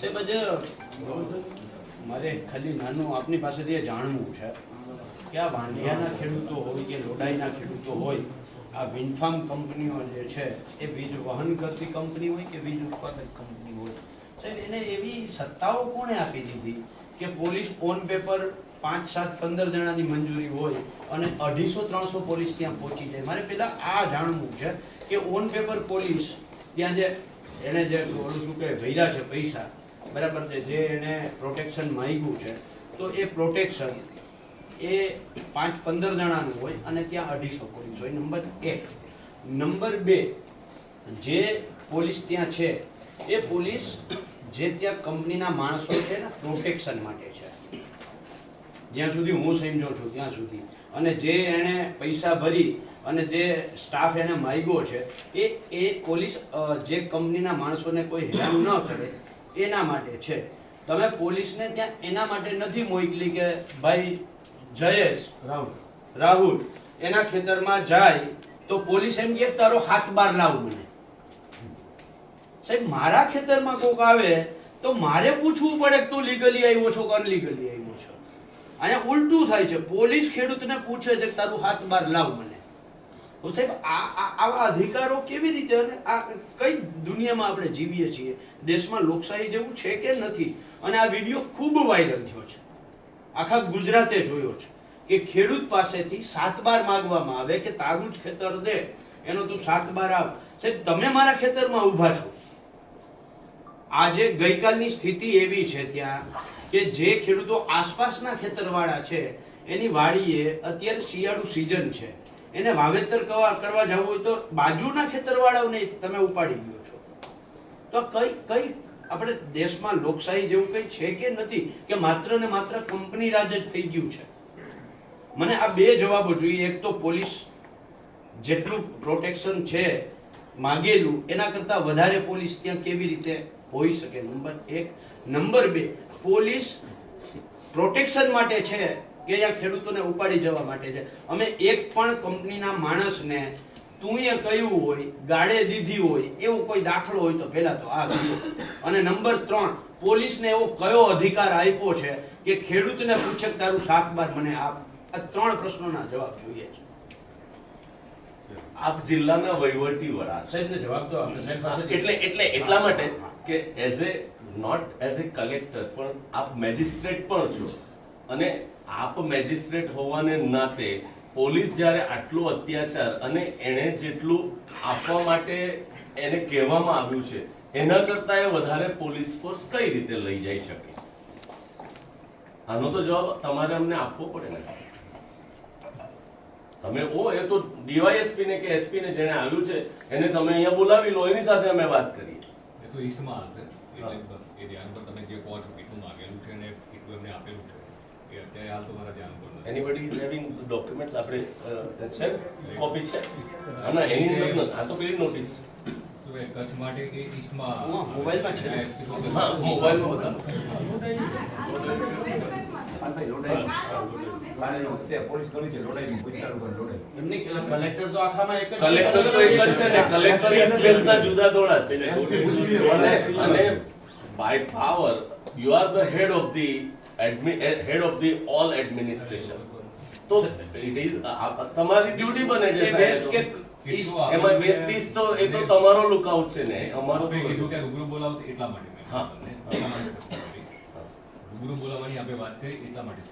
સાહેબ આજે મારે ખાલી નાનું આપની પાસેથી જાણવું છે કે આ વાંઢિયાના ખેડૂતો હોય કે લોડાઈના ખેડૂતો હોય, આ વિન્ડફાર્મ કંપનીઓ જે છે એ વીજ વહન કરતી કંપની હોય કે વીજ ઉત્પાદક કંપની હોય, સાહેબ એને એવી સત્તાઓ કોણે આપી દીધી કે પોલીસ ઓન પેપર 5, 7, 15 જણાની મંજૂરી હોય અને 250-300 પોલીસ ત્યાં પહોંચી જાય? મારે પેલા આ જાણવું છે કે ઓન પેપર પોલીસ ત્યાં જે એને જે ઓલું શું કહે ભર્યા છે પૈસા, બરાબર છે, જે એને પ્રોટેક્શન માંગ્યું છે, તો એ પ્રોટેક્શન એ 5-15 જણાનું હોય અને ત્યાં 250 પોલીસ હોય. નંબર 1. નંબર 2, જે પોલીસ ત્યાં છે એ પોલીસ જે ત્યાં કંપનીના માણસો છે ને પ્રોટેક્શન માટે છે, જ્યાં સુધી હું સમજો છું ત્યાં સુધી, અને જે એને પૈસા ભરી અને જે સ્ટાફ એને માંગ્યો છે એ પોલીસ જે કંપનીના માણસોને કોઈ હેરાન ન કરે એના માટે છે. તમે પોલીસને ત્યાં એના માટે નથી મોકલી કે ભાઈ જયેશ રાહુલ એના ખેતરમાં જાય તો પોલીસ એમ કે તારો હાથ બાર લાવ મને. સાહેબ મારા ખેતરમાં કોક આવે તો મારે પૂછવું પડે કે તું લીગલી આવ્યો છો કે અનલીગલી આવ્યો છો? અહીંયા ઉલટું થાય છે, પોલીસ ખેડૂતને પૂછે છે કે તારું હાથ બાર લાવ મને. તો સાહેબ આવા અધિકારો કેવી રીતે, અને આ કઈ દુનિયામાં આપણે જીવીએ છીએ? દેશમાં લોકશાહી જેવું છે કે નથી? અને આ વિડીયો ખૂબ વાયરલ થયો છે, આખા ગુજરાતે જોયો છે કે ખેડૂત પાસેથી 7 બાર માંગવામાં આવે કે તારું જ ખેતર દે, એનો તું 7 બાર આપ. સાહેબ તમે મારા ખેતરમાં ઊભા છો. આજે ગઈકાલની સ્થિતિ એવી છે ત્યાં કે જે ખેડૂતો આસપાસના ખેતરવાળા છે એની વાડીએ અત્યારે શિયાળુ સીઝન છે, એને વાવેતર કરવા જવું હોય તો બાજુના ખેતરવાળાઓને તમે ઉપાડી ગયો છો. તો કઈ આપણે દેશમાં લોકશાહી જેવું કઈ છે કે નથી, કે માત્ર ને માત્ર કંપની રાજ જ થઈ ગયું છે? મને આ 2 જવાબો જોઈએ. એક તો પોલીસ જેટલું પ્રોટેક્શન છે માંગેલું એના કરતા વધારે પોલીસ ત્યાં કેવી રીતે હોઈ શકે? નંબર 1. નંબર 2, પોલીસ પ્રોટેક્શન માટે છે કે અહીંયા ખેડૂતોને ઉપાડી જવા માટે છે? અમે એક પણ કંપનીના માણસને તું એ કહ્યું હોય, ગાળે દીધી હોય એવો કોઈ દાખલો હોય તો પહેલા તો આ કહ્યું. અને નંબર 3, પોલીસને એવો કયો અધિકાર આપ્યો છે કે ખેડૂતને પૂછે કે તારું 7 બાર મને આપ? આ 3 પ્રશ્નોના જવાબ જોઈએ છે. આપ જિલ્લાના વહીવટી વડા સાહેબને જવાબ તો આપણે સાહેબ પાસે એટલા માટે કે as a not as a collector પણ આપ મેજિસ્ટ્રેટ પણ છો, અને આપ મેજિસ્ટ્રેટ હોવાને નાતે પોલીસ જ્યારે આટલો અત્યાચાર અને એને જેટલું આપવા માટે એને કહેવામાં આવ્યું છે એના કરતા એ વધારે પોલીસ ફોર્સ કઈ રીતે લઈ જઈ શકે? આનો તો જવાબ તમારે અમને આપવો પડે ને. તમે એ તો ડીવાયએસપી ને કે એસપી ને જેને આવ્યું છે એને તમે અહીંયા બોલાવી લો, એની સાથે અમે વાત કરીએ. એ તો ઈસ્ટમાં હશે, એટલે એ ધ્યાન પર તમે જે કહો છો કેટલું માંગેલું છે અને કેટલું એમને આપેલું છે એ અત્યારે હાલ તો મારા ધ્યાન પર નથી. એનીબડી ઇઝ હેવિંગ ડોક્યુમેન્ટ્સ આપણે છે, કોપી છે? ના, એની નથી, આ તો પેલી નોટિસ શું એ કચ્છ માટે કે ઈસ્ટમાં મોબાઈલમાં છે? હા, મોબાઈલમાં હતા. એમની કલેક્ટર તો આખામાં એક જ છે. કલેક્ટર તો એક જ છે ને, કલેક્ટર ઇઝ સ્પેસના જુદા દોડા છે. અને by power you are the head of the all administration. તો ઇટ ઇઝ તમારી ડ્યુટી બને છે વેસ્ટ કે સાહેબ. એમાં વેસ્ટ ઇઝ તો એ તો તમારો લુકઆઉટ છે ને, અમારો તો કીધું કે રૂબરૂ બોલાવો એટલા માટે મેં હા. રૂબરૂ બોલાવવાની આપણે વાત કરી એટલા માટે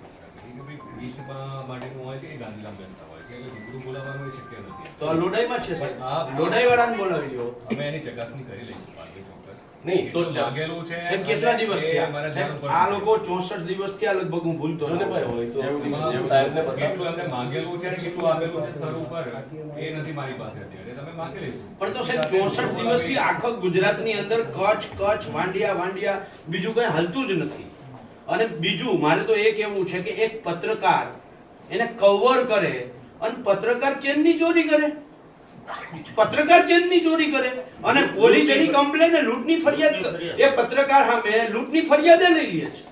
કે ભાઈ ઈસ્ટમાં માટેનું હોય છે એ ગાંધીધામ બેસતા હોય છે, એટલે રૂબરૂ બોલાવવાનું એ શક્ય નથી. તો આ લોડાઈમાં છે સાહેબ, લોડાઈ વાળાને બોલાવી લો. અમે એની ચકાસણી કરી લઈશું પાછું ચોક્કસ. નહીં તો જાગેલું છે સાહેબ કેટલા દિવસ થયા? મારા સાહેબ, ધ્યાન આ લોકો 64 દિવસ થયા લગભગ, હું ભૂલતો જોને નથી. ભાઈ હોય તો પર સાહેબને કેટલું બતાવો. એમને માંગેલું છે અને કેટલું આપેલું છે સ્તર ઉપર એ નથી મારી પાસે અત્યારે, તમે માંગી લઈશું. પણ તો સાહેબ 64 દિવસથી આખા ગુજરાતની અંદર કચ્છ વાંડિયા બીજું કઈ હાલતું જ નથી. અને બીજું મારે તો એ કહેવું છે કે એક પત્રકાર એને કવર કરે અને પત્રકાર ચેનની ચોરી કરે, અને પોલીસ એની કમ્પ્લેન લૂંટની ફરિયાદ, એ પત્રકાર સામે લૂંટની ફરિયાદે લઈ લે છે.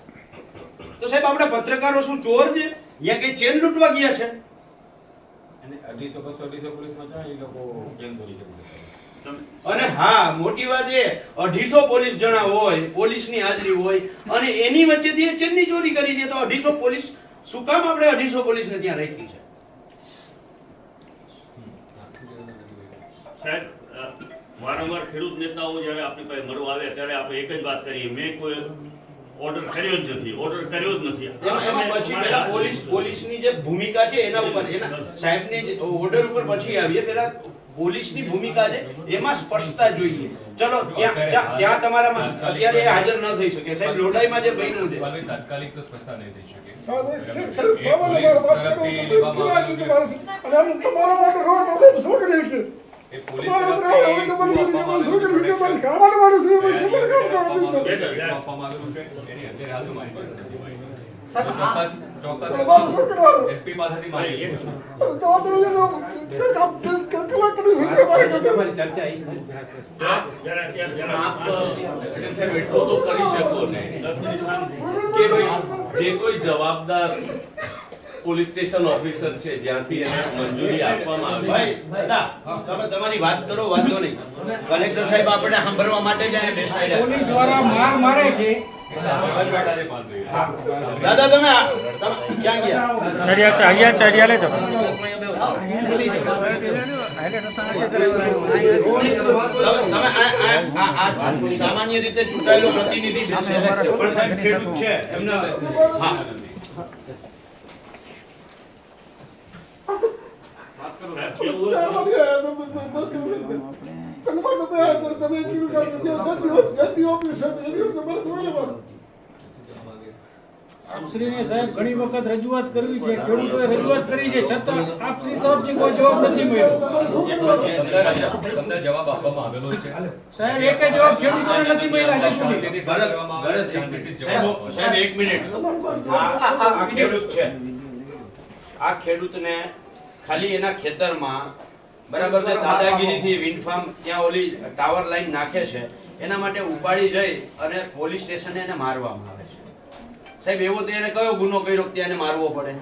તો સાહેબ આપણા પત્રકારો શું ચોર છે? યા કઈ ચેન લૂંટવા ગયા છે? અને 250-250 પોલીસમાં જાય એ લોકો કેમ કરી શકે? અને હા મોટી વાત એ 250 પોલીસ જણા હોય, પોલીસની હાજરી હોય અને એની વચ્ચેથી એ ચેનની ચોરી કરી દે તો 250 પોલીસ શું કામ આપણે 250 પોલીસને ત્યાં રાખી છે? સાહેબ વારંવાર ખેડૂત નેતાઓ જ્યારે આપણી પાસે મળવા આવે ત્યારે આપણે એક જ વાત કરીએ, મેં કોઈ ઓર્ડર કર્યો જ નથી, ઓર્ડર કર્યો જ નથી. એમાં પછી પેલા પોલીસની જે ભૂમિકા છે એના ઉપર, એના સાહેબની ઓર્ડર ઉપર પછી આવીએ. પેલા પોલીસની ભૂમિકા છે એમાં સ્પષ્ટતા જોઈએ. ચલો ત્યાં તમારામાં અત્યારે એ હાજર ન થઈ શકે. સાહેબ લોડાઈમાં જે બન્યું છે તાત્કાલિક તો સ્પષ્ટતા નહીં થઈ શકે. એ પોલીસ તરફથી આપવામાં આવેલું છે. એની અત્યારે હાલ તો મારી પાસે નથી માહિતી. ચોક્કસ એસપી પાસેથી માહિતી છે. એટલું તો કરી શકો ને કે ભાઈ જે કોઈ જવાબદાર પોલીસ સ્ટેશન ઓફિસર છે જ્યાંથી એને મંજૂરી આપવામાં આવી ભાઈ દાદા તમે તમારી વાત કરો, વાંધો નહીં. કલેક્ટર સાહેબ આપણે સાંભળવા માટે જ અહીંયા બેસાડ્યા. પોલીસ વાળા માર મારે છે. દાદા તમે ક્યાં ગયા? ચડિયા લેજો. તમે આ સામાન્ય રીતે ચૂંટાયેલો પ્રતિનિધિ બેસે પણ સાહેબ ખેડૂત છે એમને હા આપશ્રીને સાહેબ ઘણી વખત રજૂઆત કરવી છે, ખેડૂતોએ રજૂઆત કરી છે, છતાં આપશ્રી તરફથી કોઈ જવાબ નથી મળ્યો. તમને જવાબ આપવામાં આવેલો છે. સાહેબ એક જવાબ ખેડૂતોને નથી મળ્યો હજી સુધી. સાહેબ એક મિનિટ. આ ખેડૂત છે, આ ખેડૂતને ખાલી એના ખેતરમાં બરાબર છે દાદાગીરીથી વિન્ડ ફાર્મ ત્યાં ઓલી ટાવર લાઈન નાખે છે એના માટે ઉપાડી જઈ અને પોલીસ સ્ટેશને એને મારવામાં આવે છે. સાહેબ એવો તો એને કયો ગુનો કર્યો કે એને મારવો પડે?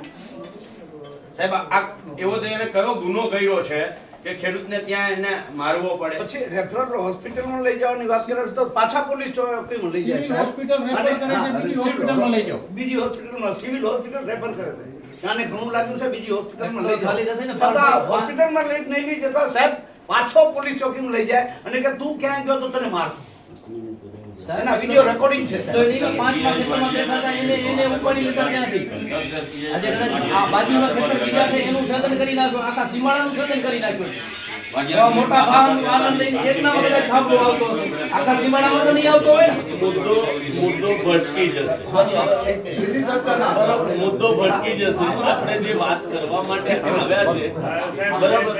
સાહેબ આ એવો તો એને કયો ગુનો કર્યો છે કે ખેડૂતને ત્યાં એને મારવો પડે? પછી રેફરલ હોસ્પિટલમાં લઈ જવાની વાત કરે છે તો પાછા પોલીસ ચોકીમાં લઈ જાય છે. હોસ્પિટલ રેફર કરે છે, બીજી હોસ્પિટલમાં લઈ જાઓ. બીજી હોસ્પિટલમાં, સિવિલ હોસ્પિટલ રેફર કરે છે. ત્યાંને ઘણું લાગ્યું છે, બીજી હોસ્પિટલમાં લઈ ખાલી નથી ને, જાઓ. છતાં હોસ્પિટલમાં નહીં લઈ જતા સાહેબ પાછો પોલીસ ચોકીમાં લઈ જાય અને કે તું ક્યાં ગયો તો તને મારશું. એના વિડિયો રેકોર્ડિંગ છે તો એને 5 ખેતરમાં બેઠા હતા, એને ઉપાડી લીધા ત્યાંથી. આજે કદાચ આ બાજુના ખેતર બીજા છે એનું સદન કરી નાખ્યું, આખા સીમાડાનું સદન કરી નાખ્યું. એવા મોટા વાહન લઈને એકના વગર થાંભલો આવતો હશે, આખા સીમાડામાં તો નહીં આવતો હોય ને. મુદ્દો ભટકી જશે. મુદ્દો ભટકી જશે. આપણે જે વાત કરવા માટે આવ્યા છે બરાબર.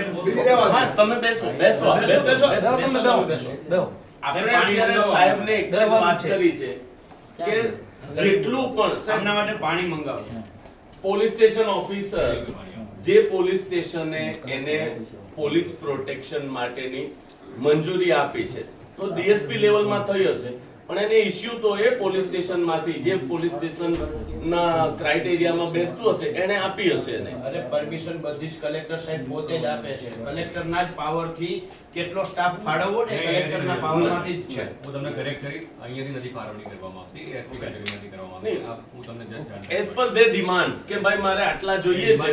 હા તમે બેસો બેસો બેસો બેહો. આપણે અત્યારે સાહેબને એક જ વાત કરી છે કે જેટલું પણ એમના માટે પાણી મંગાવો. પોલીસ સ્ટેશન ઓફિસર જે પોલીસ સ્ટેશને એને પોલીસ પ્રોટેક્શન માટેની મંજૂરી આપી છે તો ડીએસપી લેવલમાં થઈ હશે પણ એને ઇશ્યુ તો એ પોલીસ સ્ટેશનમાંથી જે પોલીસ સ્ટેશનના ક્રાઇટેરિયામાં બેસતું હશે એને આપી હશે એને. અને પરમિશન બધી જ કલેક્ટર સાહેબ પોતે જ આપે છે. કલેક્ટરના જ પાવરથી કેટલો સ્ટાફ ફાળવવો ને કલેક્ટરના પાવરમાંથી જ છે. હું તમને કરેક્ટ કરીશ, અહીંયાથી નથી ફાળવણી કરવામાં આવતી, એસપી કેટેગરીમાંથી કરવામાં આવતી. હું તમને જસ્ટ જાણ એઝ પર ધેર ડિમાન્ડ્સ કે ભાઈ મારે આટલા જોઈએ છે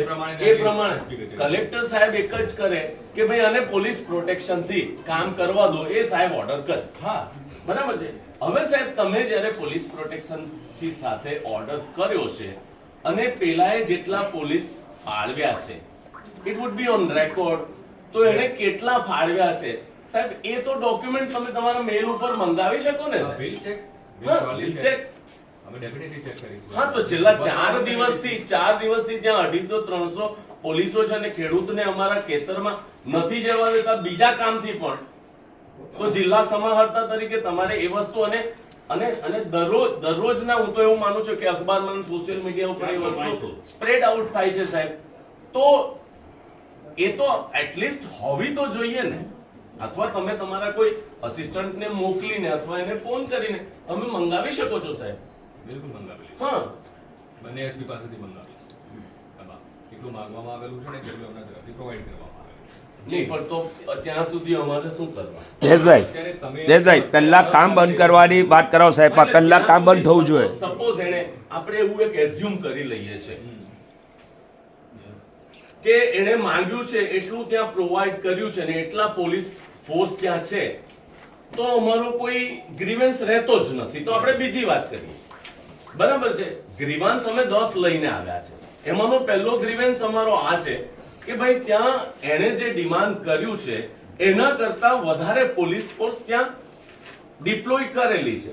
એ પ્રમાણે કલેક્ટર સાહેબ એક જ કરે કે ભાઈ આને પોલીસ પ્રોટેક્શન થી કામ કરવા દો, એ સાહેબ ઓર્ડર કરે. હા બરાબર છે. હવે સાહેબ તમે જ્યારે પોલીસ પ્રોટેક્શન થી સાથે ઓર્ડર કર્યો છે અને પેલાએ જેટલા પોલીસ ફાળવ્યા છે it would be on record, તો એને કેટલા ફાળવ્યા છે સાહેબ એ તો ડોક્યુમેન્ટ તમે તમારા મેલ ઉપર મંગાવી શકો ને સાહેબ. બિલ ચેક બિલ ચેક અમે ડેફિનેટલી ચેક કરીશું. હા તો છેલ્લા 4 દિવસથી ત્યાં 250-300 પોલીસો છે અને ખેડૂતને અમારા ખેતરમાં નથી જવા દેતા બીજા કામથી પણ, તો જિલ્લા સમાહર્તા તરીકે તમારે એ વસ્તુ અને દરરોજના હું તો એવું માનું છું કે અખબારમાં સોશિયલ મીડિયા ઉપર એ વસ્તુ સ્પ્રેડ આઉટ થાય છે સાહેબ, તો એ તો એટલીસ્ટ હોવી તો જોઈએ ને. અથવા તમે તમારા કોઈ અસિસ્ટન્ટને મોકલીને અથવા એને ફોન કરીને તમે મંગાવી શકો છો સાહેબ. બિલકુલ મંગાવેલી છે. હા બંને એસપી પાસેથી મંગાવી છે. એટલું માંગવામાં આવેલું છે ને કેટલું એમના તરફથી પ્રોવાઈડ કરવામાં આવેલું છે. નહીં પણ તો ત્યાં સુધી અમારે શું કરવા? જયેશભાઈ અત્યારે તમે જયેશભાઈ કલાક કામ બંધ કરવાની વાત કરો સાહેબ, આ કલાક કામ બંધ થવું જોઈએ. સપોઝ એને આપણે એવું એક એઝ્યુમ કરી લઈએ છે કે એને માંગ્યું છે એટલું ત્યાં પ્રોવાઈડ કર્યું છે ને એટલા પોલીસ ફોર્સ ત્યાં છે, તો અમારો કોઈ ગ્રીવન્સ રહેતો જ નથી. તો આપણે બીજી વાત કરીએ, બરાબર છે? ગ્રીવાન્સ અમે 10 લઈને આવ્યા છે. એમાંનો પહેલો ગ્રીવન્સ અમારો આ છે કે ભાઈ ત્યાં એને જે ડિમાન્ડ કર્યું છે એના કરતા વધારે પોલીસ ફોર્સ ત્યાં ડિપ્લોય કરેલી છે.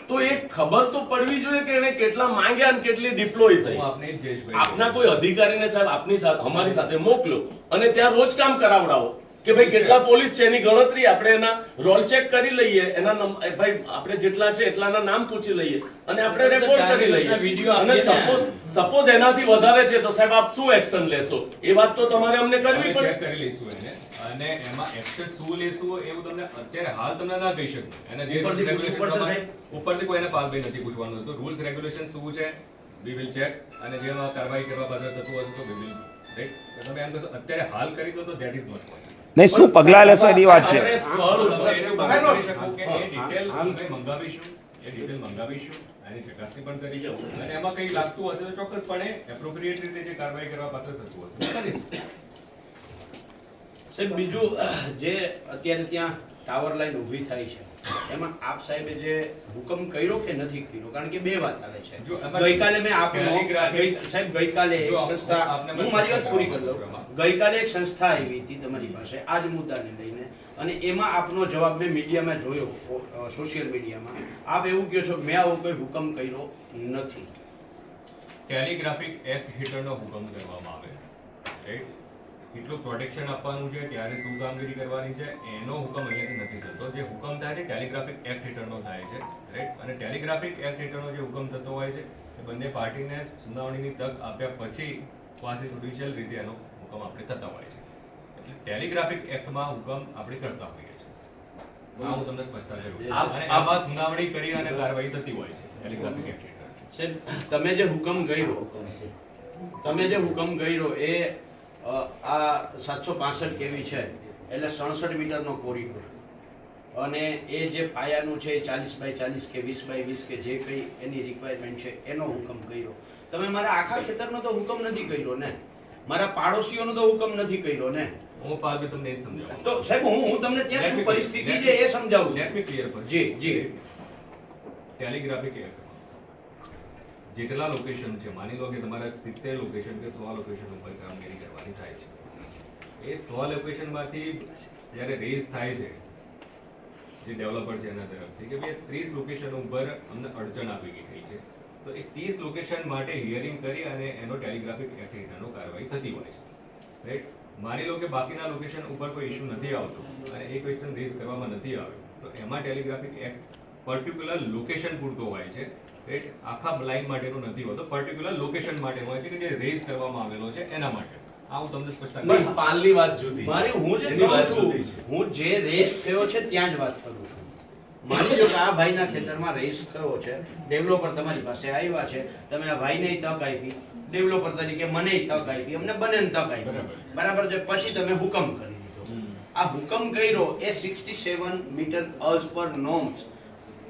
તો એ ખબર તો પડવી જોઈએ કે એને કેટલા માંગ્યા અને કેટલી ડિપ્લોય થઈ. હું આપને જયેશભાઈ આપના કોઈ અધિકારીને સાહેબ આપની સાથે અમારી સાથે મોકલો અને ત્યાં રોજ કામ કરાવડાવો કે ભાઈ કેટલા પોલીસ છે એની ગણતરી આપણે એના રોલ ચેક કરી લઈએ, એના ભાઈ આપણે જેટલા છે એટલાના નામ પૂછી લઈએ અને આપણે રેકોર્ડ કરી લઈએ. અને સપોઝ એનાથી વધારે છે તો સાહેબ આપ શું એક્શન લેશો એ વાત તો તમારે અમને કરવી ચેક પડે. કરી લઈશું એને, અને એમાં એક્શન શું લેશું એવું તમને અત્યારે હાલ તમને ના કહી શકું. એને જે ઉપરથી regulation પૂછવું પડશે, પ્રમાણે ઉપરથી કોઈને પાલભાઈ નથી પૂછવાનું. તો રૂલ્સ રેગ્યુલેશન શું છે વી વિલ ચેક, અને જેમાં કાર્યવાહી કરવા પાછળ થતું હશે તો વી વિલ રાઈટ. તમે એમ કહેશો અત્યારે હાલ કરી દો તો ધેટ ઇઝ નોટ પોસિબલ. નહીં, શું પગલાં લેશો એની વાત છે. આપણે સ્થળ ઉપર એવું વાત કરી શકું કે એ ડિટેલ અમે મંગાવીશું, એ ડિટેલ મંગાવીશું, એની ચકાસણી પણ કરીશું, અને એમાં કંઈ લાગતું હશે તો ચોક્કસપણે એપ્રોપ્રિએટ રીતે જે કાર્યવાહી કરવા પાત્ર થતું હશે તો કરીશું. સાહેબ બીજું જે અત્યારે ત્યાં ટાવર લાઈન ઊભી થાય છે એમાં આપ સાહેબે જે હુકમ કર્યો કે નથી કર્યો? કારણ કે બે વાત આવે છે. જો એમાં ગઈકાલે મેં સાહેબ ગઈકાલે એક જો સંસ્થા, આપને હું મારી વાત પૂરી કરી લઉં. ગઈકાલે એક સંસ્થા આવી હતી તમારી પાસે આ જ મુદ્દાને લઈને, અને એમાં આપનો જવાબ મેં મીડિયામાં જોયો, સોશિયલ મીડિયામાં. આપ એવું કહો છો કે મેં આવો કોઈ હુકમ કર્યો નથી. ટેલિગ્રાફિક એક્ટ હેઠળનો હુકમ કરવામાં આવે, રાઈટ? કેટલું પ્રોટેક્શન આપવાનું છે, ત્યારે શું કામગીરી કરવાની છે, એનો હુકમ અહીંયાથી નથી થતો. જે હુકમ થાય છે ટેલિગ્રાફિક એક્ટ હેઠળનો થાય છે, રાઈટ? અને ટેલિગ્રાફિક એક્ટ હેઠળનો જે હુકમ થતો હોય છે એ બંને પાર્ટીને સુનાવણીની તક આપ્યા પછી ક્વાસી જ્યુડિશિયલ રીતે એનો હુકમ આપણે થતા હોય છે. એટલે ટેલિગ્રાફિક એક્ટમાં હુકમ આપણે કરતા હોઈએ છીએ. આ હું તમને સ્પષ્ટતા કરું. અને આમાં સુનાવણી કરી અને કાર્યવાહી થતી હોય છે ટેલિગ્રાફિક એક્ટ હેઠળ. સાહેબ તમે જે હુકમ કર્યો એ આ 765 કેવી છે એટલે 67 મીટરનો કોરિડોર, અને એ જે પાયાનું છે 40 બાય 40 કે 20 બાય 20 કે જે કઈ એની રિક્વાયરમેન્ટ છે એનો હુકમ કર્યો. તમે મારા આખા ખેતરનો તો હુકમ નથી કર્યો ને, મારા પાડોશીઓનો તો હુકમ નથી કર્યો ને. હું પાલભાઈ તમને એ જ સમજાવું. તો સાહેબ હું તમને ત્યાં શું પરિસ્થિતિ છે એ સમજાવું. લેટ મી ક્લિયર પર. જી. ટેલિગ્રાફિક એક્ટ જેટલા લોકેશન છે, માની લો કે તમારા 70 લોકેશન કે 100 લોકેશન ઉપર કામગીરી કરવાની થાય છે. એ 100 લોકેશનમાંથી જ્યારે રેઝ થાય છે જે ડેવલપર છે એના તરફથી કે ભાઈ 30 લોકેશન ઉપર અમને અડચણ આવી ગઈ થઈ છે, તો એ 30 લોકેશન માટે હિયરિંગ કરી અને એનો ટેલિગ્રાફિક એક્ટ હેઠળનો કાર્યવાહી થતી હોય છે, રાઈટ? માની લો કે બાકીના લોકેશન ઉપર કોઈ ઇશ્યુ નથી આવતો અને એ ક્વેશ્ચન રેઝ કરવામાં નથી આવ્યો, તો એમાં ટેલિગ્રાફિક એક્ટ પર્ટિક્યુલર લોકેશન પૂરતો હોય છે, રાઈટ? આખા લાઈન માટેનો નથી હોતો, પર્ટિક્યુલર લોકેશન માટે હોય છે કે જે રેઝ કરવામાં આવેલો છે એના માટે. આ હું તમને સ્પષ્ટતા કરું. પણ પાલની વાત જુદી છે. મારી હું જે એની કહું વાત છું, જુદી છે. હું જે રેસ થયો છે ત્યાં જ વાત કરું છું. માની લો કે આ ભાઈના ખેતરમાં રેસ થયો છે, ડેવલપર તમારી પાસે આવ્યા છે, તમે આ ભાઈને તક આપી, ડેવલપર તરીકે મને તક આપી, અમને બંનેને તક આપી, બરાબર છે? પછી તમે હુકમ કરી દીધો. આ હુકમ કર્યો એ 67 મીટર એઝ પર નોર્મ્સ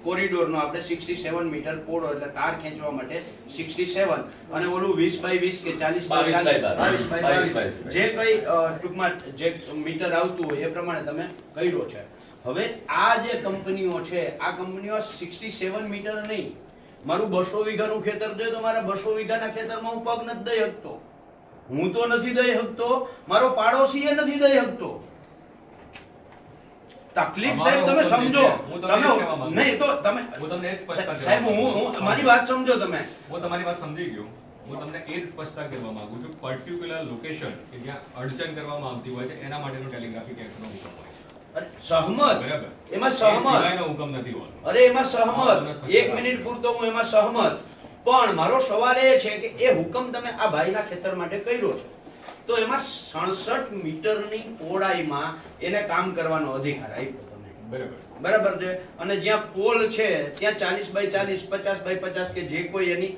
કોરિડોરનો, આપણે 67 મીટર પોળો એટલે તાર ખેંચવા માટે 67, અને ઓલું 20 બાય 20 કે 40 બાય 40 જે કઈ ટૂંકમાં જે મીટર આવતું હોય એ પ્રમાણે તમે કર્યો છે. હવે આ જે કંપનીઓ છે, આ કંપનીઓ 67 મીટર નહીં, મારું 200 વીઘાનું ખેતર છે તો મારા 200 વીઘાના ખેતરમાં હું પગ નથી દઈ શકતો, હું તો નથી દઈ શકતો, મારો પાડોશી એ નથી દઈ શકતો. તકલીફ સાહેબ તમે સમજો, તમે નહીં તો તમે હું તમને એ સ્પષ્ટતા સાહેબ હું મારી વાત સમજો તમે. હું તમારી વાત સમજી ગયો. હું તમને એ જ સ્પષ્ટતા કરવા માંગુ છું, પર્ટિક્યુલર લોકેશન કે જ્યાં અડચણ કરવામાં આવતી હોય છે એના માટેનો ટેલિગ્રાફિક એક્ટનો હુકમ હોય છે. અરે સહમત, બરાબર? એમાં એ સહમત, સિવાયનો હુકમ નથી હોતો. અરે એમાં સહમત, 1 મિનિટ પૂરતો હું એમાં સહમત. પણ મારો સવાલ એ છે કે એ હુકમ તમે આ ભાઈના ખેતર માટે કર્યો છે, તો એમાં 67 મીટરની પહોળાઈમાં એને કામ કરવાનો અધિકાર આપ્યો તમે. બરાબર છે. અને જ્યાં પોલ છે ત્યાં 40x40 50x50 કે જે કોઈ એની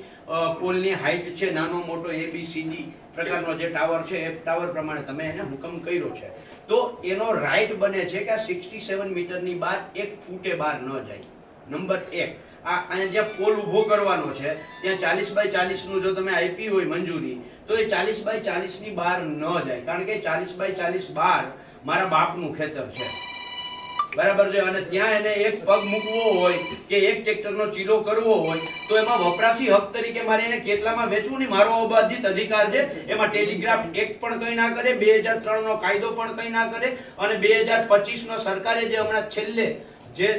પોલની હાઈટ છે, નાનો મોટો ABCD પ્રકારનો જે ટાવર છે એ ટાવર પ્રમાણે તમે એને હુકમ કર્યો છે, તો એનો રાઈટ બને છે કે આ 67 મીટરની બહાર 1 ફૂટે બહાર ન જાય. નંબર 1, આ અહીંયા જ્યાં પોલ ઊભો કરવાનો છે ત્યાં 40x40 નું જો તમે આપી હોય મંજૂરી, તો એ 40x40 ની બહાર ન જાય, કારણ કે 40x40 બહાર મારા બાપનું ખેતર છે. બરાબર છે. અને ત્યાં એને એક પગ મૂકવો હોય કે એક ટ્રેક્ટરનો ચીલો કરવો હોય તો એમાં વપરાશી હક તરીકે મારે એને કેટલામાં વેચવું નહીં, મારો અબાધિત અધિકાર છે. એમાં ટેલિગ્રાફ એક્ટ પણ કંઈ ના કરે, 2003 નો કાયદો પણ કંઈ ના કરે, અને 2025 નો સરકારે જે હમણાં છેલ્લે જે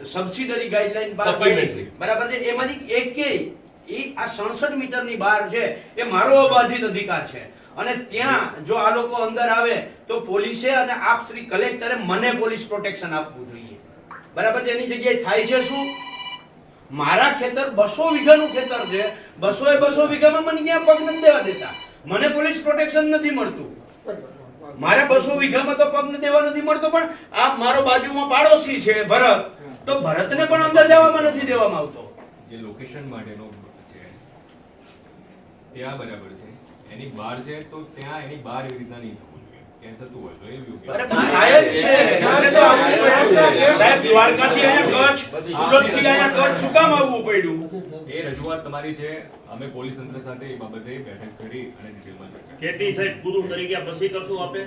સબસિડરી ગાઈડલાઈન બહાર પાડી, બરાબર છે, એમાંથી એકેય આ 67 મીટરની બહાર છે એ મારો અબાધિત અધિકાર છે. અને ત્યાં જો આ લોકો અંદર આવે તો પોલીસે અને આપ શ્રી કલેક્ટરે મને પોલીસ પ્રોટેક્શન આપવું જોઈએ. બરાબર છે. એની જગ્યાએ થાય છે શું? મારા ખેતર 200 વીઘાનું ખેતર છે, 200 વીઘામાં મને ક્યાં પગ નથી દેવા દેતા, મને પોલીસ પ્રોટેક્શન નથી મળતું. મારે 200 વીઘામાં તો પગ દેવા નથી મળતો, પણ આ મારો બાજુમાં પાડોશી છે ભરત, તો ભરતને પણ અંદર જવામાં નથી દેવામાં આવતો. જે લોકેશન માટેનો છે ત્યાં બરાબર છે, એની બહાર છે તો ત્યાં એની બહાર એવી રીતના નહીં થવું જોઈએ. કેમ થતું હોય તો એ યોગ્ય. અરે થાય જ છે. એટલે તો આવવું પડ્યું. સાહેબ, દ્વારકાથી અહીંયા કચ્છ, સુરતથી અહીંયા કચ્છ શું કામ આવવું પડ્યું? એ રજૂઆત તમારી છે. અમે પોલીસ તંત્ર સાથે એ બાબતે બેઠક કરી અને ડિટેલમાં ચર્ચા. ખેતી સાહેબ પૂરું કરી ગયા પછી કરશું આપણે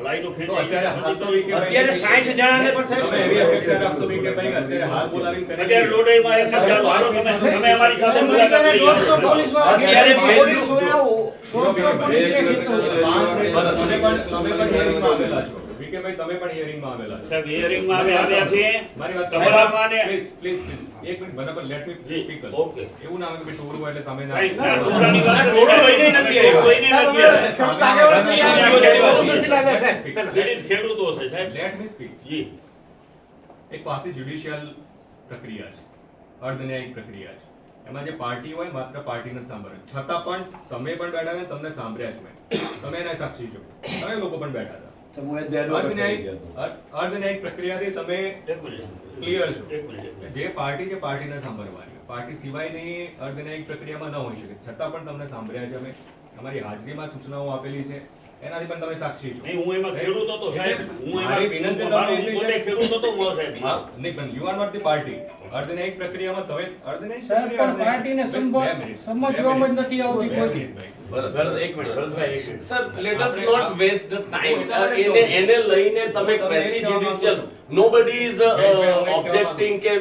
લાઈનો તો અત્યારે હાલ તો ખેતી અત્યારે 60 જણાને તમે એવી અપેક્ષા રાખશો કે ભાઈ અત્યારે હાલ બોલાવીને કરી અત્યારે લોડાઈમાં એક સમજાવો, હાલો તમે અમારી સાથે મુલાકાત કરી દોઢસો પોલીસ વાળા અત્યારે પોલીસ હોય આવું. દોઢસો પોલીસ છે ખેતરમાં. તમે પણ હિયરિંગમાં આવેલા છો. વિકેભાઈ, તમે પણ હિયરિંગમાં આવેલા છો. સાહેબ હિયરિંગમાં અમે આવ્યા છીએ. મારી વાત તમારામાં ને પ્લીઝ એક મિનિટ બરાબર લેટ મી સ્પીક. ઓકે. એવું ના આવે કે ટોળું હોય એટલે સામે ના ભાઈ, આવે. ટોળાની વાત ટોળું લઈને નથી આવ્યા. કોઈને નથી આવ્યા. ખેડૂત આગેવાન નથી આવ્યા. પીડિત ખેડૂતો છે સાહેબ. Let me speak. જી એક પાસે જ્યુડિશિયલ પ્રક્રિયા છે, અર્ધન્યાયિક પ્રક્રિયા છે. એમાં જે પાર્ટી હોય માત્ર પાર્ટીને જ સાંભળે, છતાં પણ તમે પણ બેઠા ને તમને સાંભળ્યા જ મેં, તમે એના સાક્ષી છો, તમે લોકો પણ બેઠા હતા. અર્ધન્યાયિક પ્રક્રિયાથી તમે એક મિનિટ ક્લિયર છો. એક મિનિટ જે પાર્ટી છે પાર્ટીને સાંભળવાની, પાર્ટી સિવાયની અર્ધન્યાયિક પ્રક્રિયામાં ન હોઈ શકે, છતાં પણ તમને સાંભળ્યા છે અમે, અમારી હાજરીમાં સૂચનાઓ આપેલી છે, એનાથી પણ તમે સાક્ષી છો. નહીં, હું એમાં ખેડૂત હતો સાહેબ. હું મારી વિનંતી તમને એમાં એટલી પોતે છે. ખેડૂત હતો મારો સાહેબ. નહીં, પણ you are not the party. અર્ધન્યાયિક પ્રક્રિયામાં તમે અર્ધન્યાયિક સાહેબ, પણ પ્રક્રિયા- પાર્ટીને બે મિનિટ. સમજવામાં જ નથી આવતી બે કોઈ. મિનિટ, ભાઈ. Sir, let us not waste the time. એને લઈને તમે quasi judicial, nobody is objecting કે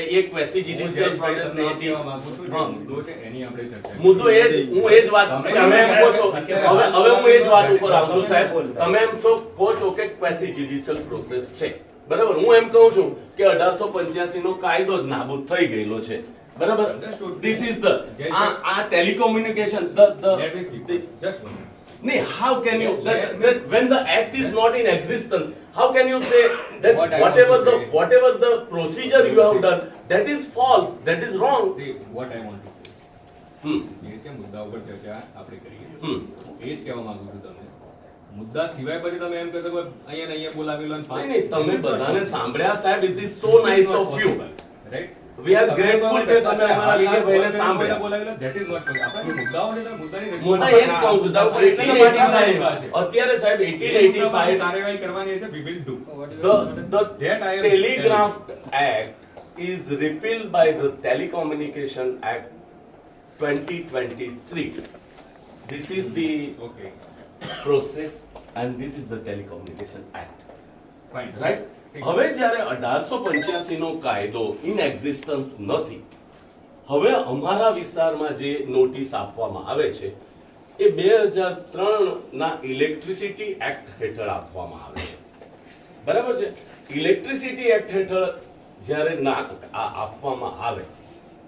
એ quasi judicial process નથી. હા. મુદ્દો છે, એની આપણે ચર્ચા મુદ્દો એ જ, હું એ જ વાત, તમે એમ કહો છો, હવે હું એ જ વાત ઉપર આવું છું સાહેબ. તમે એમ કહો છો કે quasi judicial process છે, બરાબર. હું એમ કહું છું કે 1885 નો કાયદો જ નાબૂદ થઈ ગયેલો છે, બરાબર. This is the આ telecommunication Let me speak. the Just one minute. Nee, how can you that when the act is not in existence, how can you say that What I want to say- whatever the procedure you have done, that is false, that is wrong? See, what I want to say. Hmm. એ છે મુદ્દા ઉપર ચર્ચા આપણે કરીએ. Hmm. એ જ કહેવા માંગુ છું તમને. મુદ્દા સિવાય પછી તમે એમ કહેશો કે અહીંયા ને અહીંયા બોલાવી લો અને પાંચ- નહીં, તમે બધાને સાંભળ્યા સાહેબ. It is so nice of you. Right? We are grateful કે તમે અમારા વિજયભાઈને સાંભળ્યા. બોલાવી લો. That is not possible. આપણે જે મુદ્દાઓ છે તે મુદ્દાની રજૂઆત મુદ્દા એ જ કહું છું સાહેબ. 1885 અત્યારે સાહેબ મુદ્દાની 1885 કાર્યવાહી કરવાની છે, we will do. the That I am Telegraph Act is repealed by the Telecommunication Act 2023. This is the Okay, process and this is the Telecommunication Act. fine. Right? હવે જ્યારે 1885 નો કાયદો ઇન એક્ઝિસ્ટન્સ નથી, હવે અમારા વિસ્તારમાં જે નોટિસ આપવામાં આવે છે એ 2003 ના ઇલેક્ટ્રિસિટી એક્ટ હેઠળ આપવામાં આવે છે, બરાબર છે. ઇલેક્ટ્રિસિટી એક્ટ હેઠળ જ્યારે આપવામાં આવે,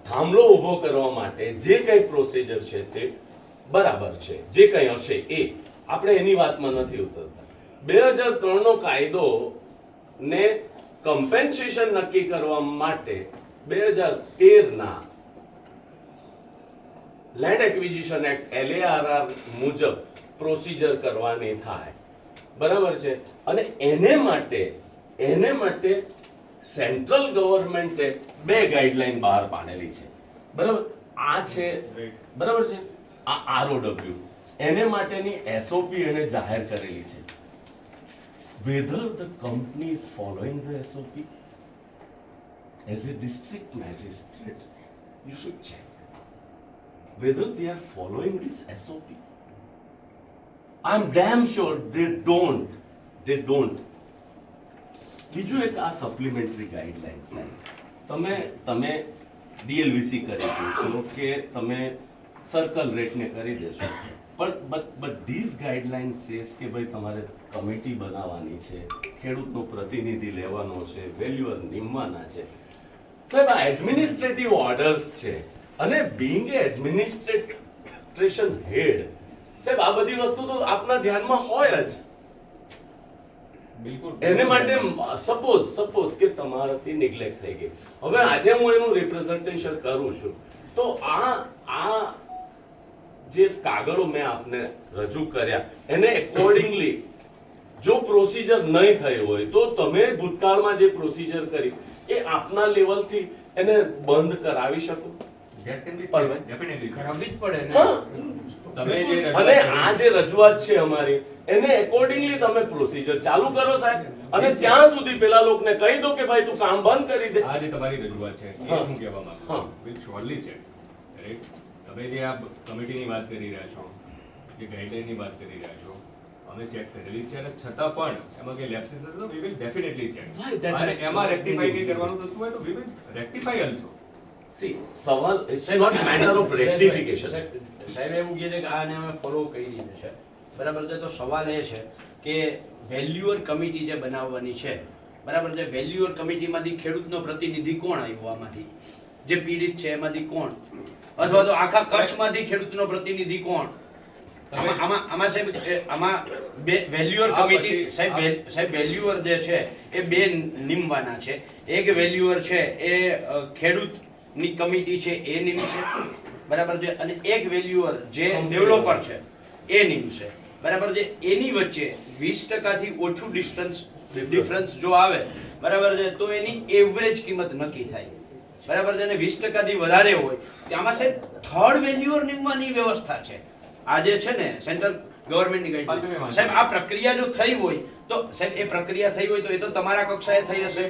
થાંભલો ઊભો કરવા માટે જે કંઈ પ્રોસિજર છે તે બરાબર છે, જે કંઈ હશે એ આપણે એની વાતમાં નથી ઉતરતા. 2003 નો કાયદો ને કમ્પેન્સેશન નક્કી કરવા માટે 2013 ના લેન્ડ એક્વિઝિશન એક્ટ LARR મુજબ પ્રોસિજર કરવાની થાય, બરાબર છે. અને એને માટે એને માટે સેન્ટ્રલ ગવર્મેન્ટે 2 ગાઈડલાઈન બહાર પાડેલી છે, બરાબર? આ છે, બરાબર છે, આ ROW, એને માટેની SOP એને જાહેર કરેલી છે. whether the company is following the SOP, as a district magistrate you should check whether they are following this SOP. I'm damn sure they don't. બીજું એક આ સપ્લિમેન્ટરી ગાઈડલાઇન્સ તમે DLVC કરી દેશો કે તમે સર્કલ રેટને કરી દેશો, but these guidelines says કે ભાઈ તમારે કમિટી બનાવવાની છે, ખેડૂતનો પ્રતિનિધિ લેવાનો છે, વેલ્યુઅર નિમવાના છે. સાહેબ આ એડમિનિસ્ટ્રેટિવ ઓર્ડર્સ છે, અને બીંગ એ એડમિનિસ્ટ્રેશન હેડ સાહેબ આ બધી વસ્તુ તો આપના ધ્યાનમાં હોય જ. બિલકુલ એને માટે સપોઝ કે તમારાથી નિગ્લેક્ટ થઈ ગઈ, હવે આજે હું એનું રિપ્રેઝન્ટેશન કરું છું, તો આ જે કાગળો મેં આપને રજૂ કર્યા એને એકોર્ડિંગલી જો પ્રોસિજર નહીં થઈ હોય તો તમે ભૂતકાળમાં જે પ્રોસિજર કરી એ આપના લેવલથી એને બંધ કરાવી શકો. That can be પરવાન. definitely કરાવવી જ પડે ને. હા. તમે જે અને આ જે રજૂઆત છે અમારી એને એકોર્ડિંગલી તમે પ્રોસિજર ચાલુ કરો સાહેબ, અને ત્યાં સુધી પેલા લોકોને કહી દો કે ભાઈ તું કામ બંધ કરી દે. આ જે તમારી રજૂઆત છે એ હા. હું કહેવા માંગુ હા. છું વિલ શ્યોરલી ચેક. રાઈટ, તમે જે આ કમિટીની વાત કરી રહ્યા છો, જે ગાઈડલાઈનની વાત કરી રહ્યા છો, અમે ચેક કરેલી છે, અને છતાં પણ એમાં કઈ લેપ્સિસ હશે તો we will definitely check. Right, that અને has એમાં to be રેક્ટિફાઈ કઈ done. કરવાનું થતું હોય તો we will rectify also. See, સવાલ it's not matter of rectification. સાહેબ એવું કહે છે કે આને અમે ફોલો કરી દીધું છે, બરાબર છે. તો સવાલ એ છે કે વેલ્યુઅર કમિટી જે બનાવવાની છે, બરાબર છે, વેલ્યુઅર કમિટીમાંથી ખેડૂતનો પ્રતિનિધિ કોણ આવ્યો? આમાંથી જે પીડિત છે એમાંથી કોણ? અથવા તો આખા કચ્છમાંથી ખેડૂતનો પ્રતિનિધિ કોણ? આમાં સાહેબ આમાં બે વેલ્યુઅર કમિટી સાહેબ વેલ્યુઅર જે છે એ 2 નિમવાના છે. એક વેલ્યુઅર છે એ ખેડૂતની કમિટી છે એ નિમશે, બરાબર છે, અને એક વેલ્યુઅર જે ડેવલપર છે એ નિમશે, બરાબર છે. એની વચ્ચે 20% થી ઓછું ડિફરન્સ જો આવે, બરાબર છે, તો એની એવરેજ કિંમત નક્કી થાય, બરાબર છે. અને 20% થી વધારે હોય આમાં સાહેબ થર્ડ વેલ્યુઅર નિમવાની વ્યવસ્થા છે. આ જે છે ને સેન્ટ્રલ ગવર્મેન્ટની ગાઈડલાઈન, સાહેબ આ પ્રક્રિયા જો થઈ હોય તો સાહેબ એ પ્રક્રિયા થઈ હોય તો એ તો તમારા કક્ષાએ થઈ હશે